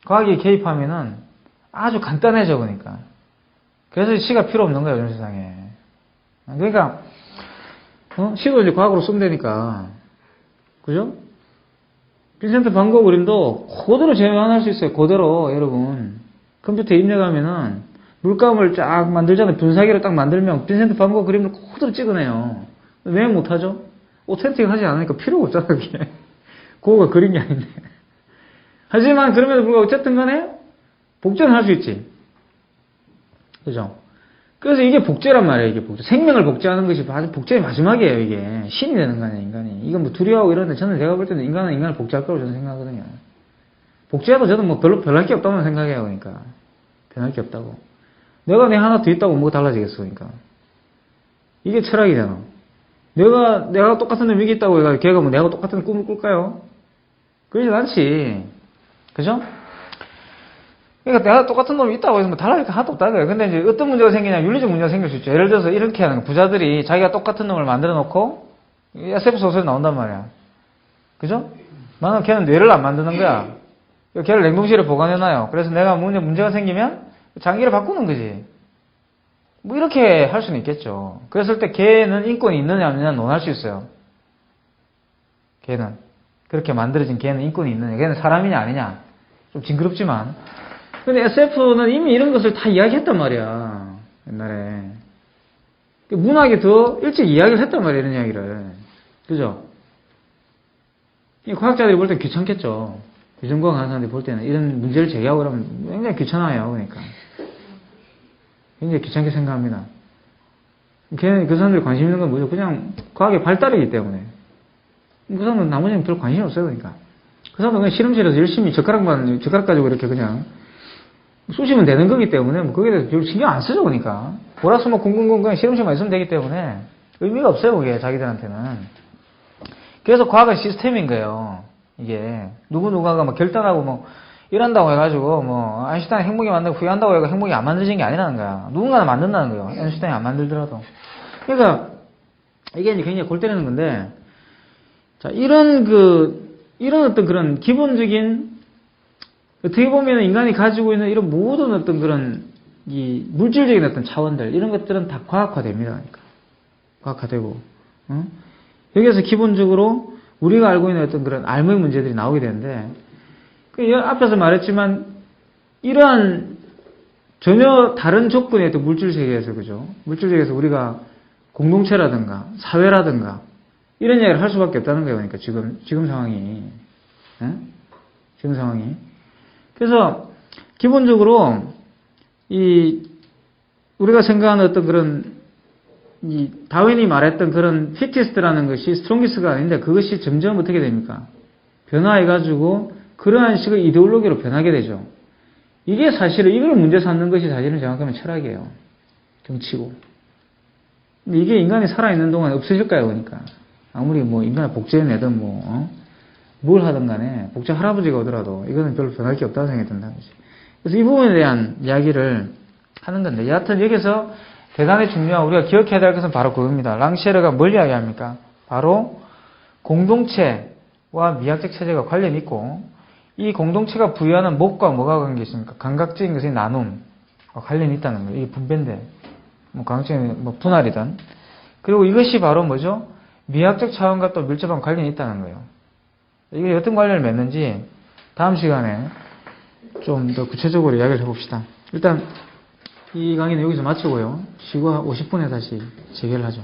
과학이 개입하면은 아주 간단해져, 그러니까. 그래서 시가 필요 없는 거예요, 요즘 세상에. 그러니까, 시도 이제 과학으로 쓰면 되니까. 그죠? 빈센트 반 고흐 그림도 그대로 재현할 수 있어요, 그대로, 여러분. 컴퓨터에 입력하면은, 물감을 쫙 만들잖아요. 분사기를 딱 만들면 빈센트 반 고흐 그림을 그대로 찍어내요. 왜 못하죠? 오텐틱하지 않으니까 필요가 없잖아, 그게. 그거가 그린 게 아닌데. 하지만 그럼에도 불구하고 어쨌든 간에 복제는 할 수 있지. 그죠? 그래서 이게 복제란 말이에요, 이게 복제. 생명을 복제하는 것이 아주 복제의 마지막이에요, 이게. 신이 되는 거 아니에요, 인간이. 이건 뭐 두려워하고 이러는데 저는 제가 볼 때는 인간은 인간을 복제할 거라고 저는 생각하거든요. 복제해도 저는 뭐 별로 변할 게 없다고 생각해요, 그러니까. 변할 게 없다고. 내가 내 하나 더 있다고 뭐가 달라지겠어, 그러니까. 이게 철학이잖아. 내가 똑같은 놈이 이게 있다고 해가 걔가 뭐 내가 똑같은 꿈을 꿀까요? 그러지 않지. 그죠? 그러니까 내가 똑같은 놈이 있다고 해서 뭐 달라질 게 하나도 없다. 근데 이제 어떤 문제가 생기냐, 윤리적 문제가 생길 수 있죠. 예를 들어서 이렇게 하는 거. 부자들이 자기가 똑같은 놈을 만들어 놓고, SF 소설에 나온단 말이야. 그죠? 나는 걔는 뇌를 안 만드는 거야. 걔를 냉동실에 보관해놔요. 그래서 내가 문제가 생기면 장기를 바꾸는 거지. 뭐 이렇게 할 수는 있겠죠. 그랬을 때 걔는 인권이 있느냐 없느냐 논할 수 있어요. 걔는. 그렇게 만들어진 걔는 인권이 있느냐. 걔는 사람이냐 아니냐. 좀 징그럽지만. 근데 SF는 이미 이런 것을 다 이야기했단 말이야. 옛날에. 문학이 더 일찍 이야기를 했단 말이야, 이런 이야기를. 그죠? 이 과학자들이 볼 때 귀찮겠죠. 유전과학 하는 사람들이 볼 때는 이런 문제를 제기하고 그러면 굉장히 귀찮아요, 그러니까. 굉장히 귀찮게 생각합니다. 그 사람들이 관심 있는 건 뭐죠? 그냥 과학의 발달이기 때문에. 그 사람은 나머지는 별 관심이 없어요, 그러니까. 그 사람은 그냥 실험실에서 열심히 젓가락 가지고 이렇게 그냥 쑤시면 되는 거기 때문에 뭐 거기에 대해서 별로 신경 안 쓰죠, 그러니까. 보라스 뭐 궁금궁금 그냥 실험실만 있으면 되기 때문에 의미가 없어요, 그게 자기들한테는. 그래서 과학은 시스템인 거예요. 이게 누구누가가 뭐 결단하고 뭐 이런다고 해가지고 뭐 아인슈타인 행복이 만들고 후회한다고 해가 행복이 안 만들어진 게 아니라는 거야. 누군가는 만든다는 거예요. 아인슈타인이 안 만들더라도. 그러니까 이게 이제 굉장히 골 때리는 건데, 자 이런 어떤 그런 기본적인, 어떻게 보면 인간이 가지고 있는 이런 모든 어떤 그런 이 물질적인 어떤 차원들, 이런 것들은 다 과학화됩니다. 그러니까 과학화되고, 여기에서 기본적으로 우리가 알고 있는 어떤 그런 알무의 문제들이 나오게 되는데, 앞에서 말했지만 이러한 전혀 다른 조건의 어떤 물질 세계에서, 그죠? 물질 세계에서 우리가 공동체라든가 사회라든가 이런 이야기를 할 수밖에 없다는 거예요. 그러니까 지금 상황이, 지금 상황이. 그래서 기본적으로 우리가 생각하는 어떤 그런 다윈이 말했던 그런 피티스트라는 것이 스트롱기스트가 아닌데, 그것이 점점 어떻게 됩니까? 변화해가지고 그러한 식의 이데올로기로 변하게 되죠. 이게 사실은 이걸 문제 삼는 것이 사실은 정확하면 철학이에요. 정치고. 근데 이게 인간이 살아있는 동안 없어질까요? 그러니까. 아무리 뭐 인간을 복제해내든 뭘 하든 간에 복제 할아버지가 오더라도 이거는 별로 변할 게 없다고 생각이 든다는 거지. 그래서 이 부분에 대한 이야기를 하는 건데, 여하튼 여기서 대단히 중요한 우리가 기억해야 될 것은 바로 그겁니다. 랑시에르가 뭘 이야기합니까? 바로 공동체와 미학적 체제가 관련이 있고, 이 공동체가 부여하는 몫과 뭐가 관계 있습니까? 감각적인 것의 나눔과 관련이 있다는 거예요. 이게 분배인데, 뭐 감각적인 뭐 분할이든. 그리고 이것이 바로 뭐죠? 미학적 차원과 또 밀접한 관련이 있다는 거예요. 이게 어떤 관련을 맺는지 다음 시간에 좀 더 구체적으로 이야기를 해봅시다. 일단 이 강의는 여기서 마치고요. 쉬고 50분에 다시 재개를 하죠.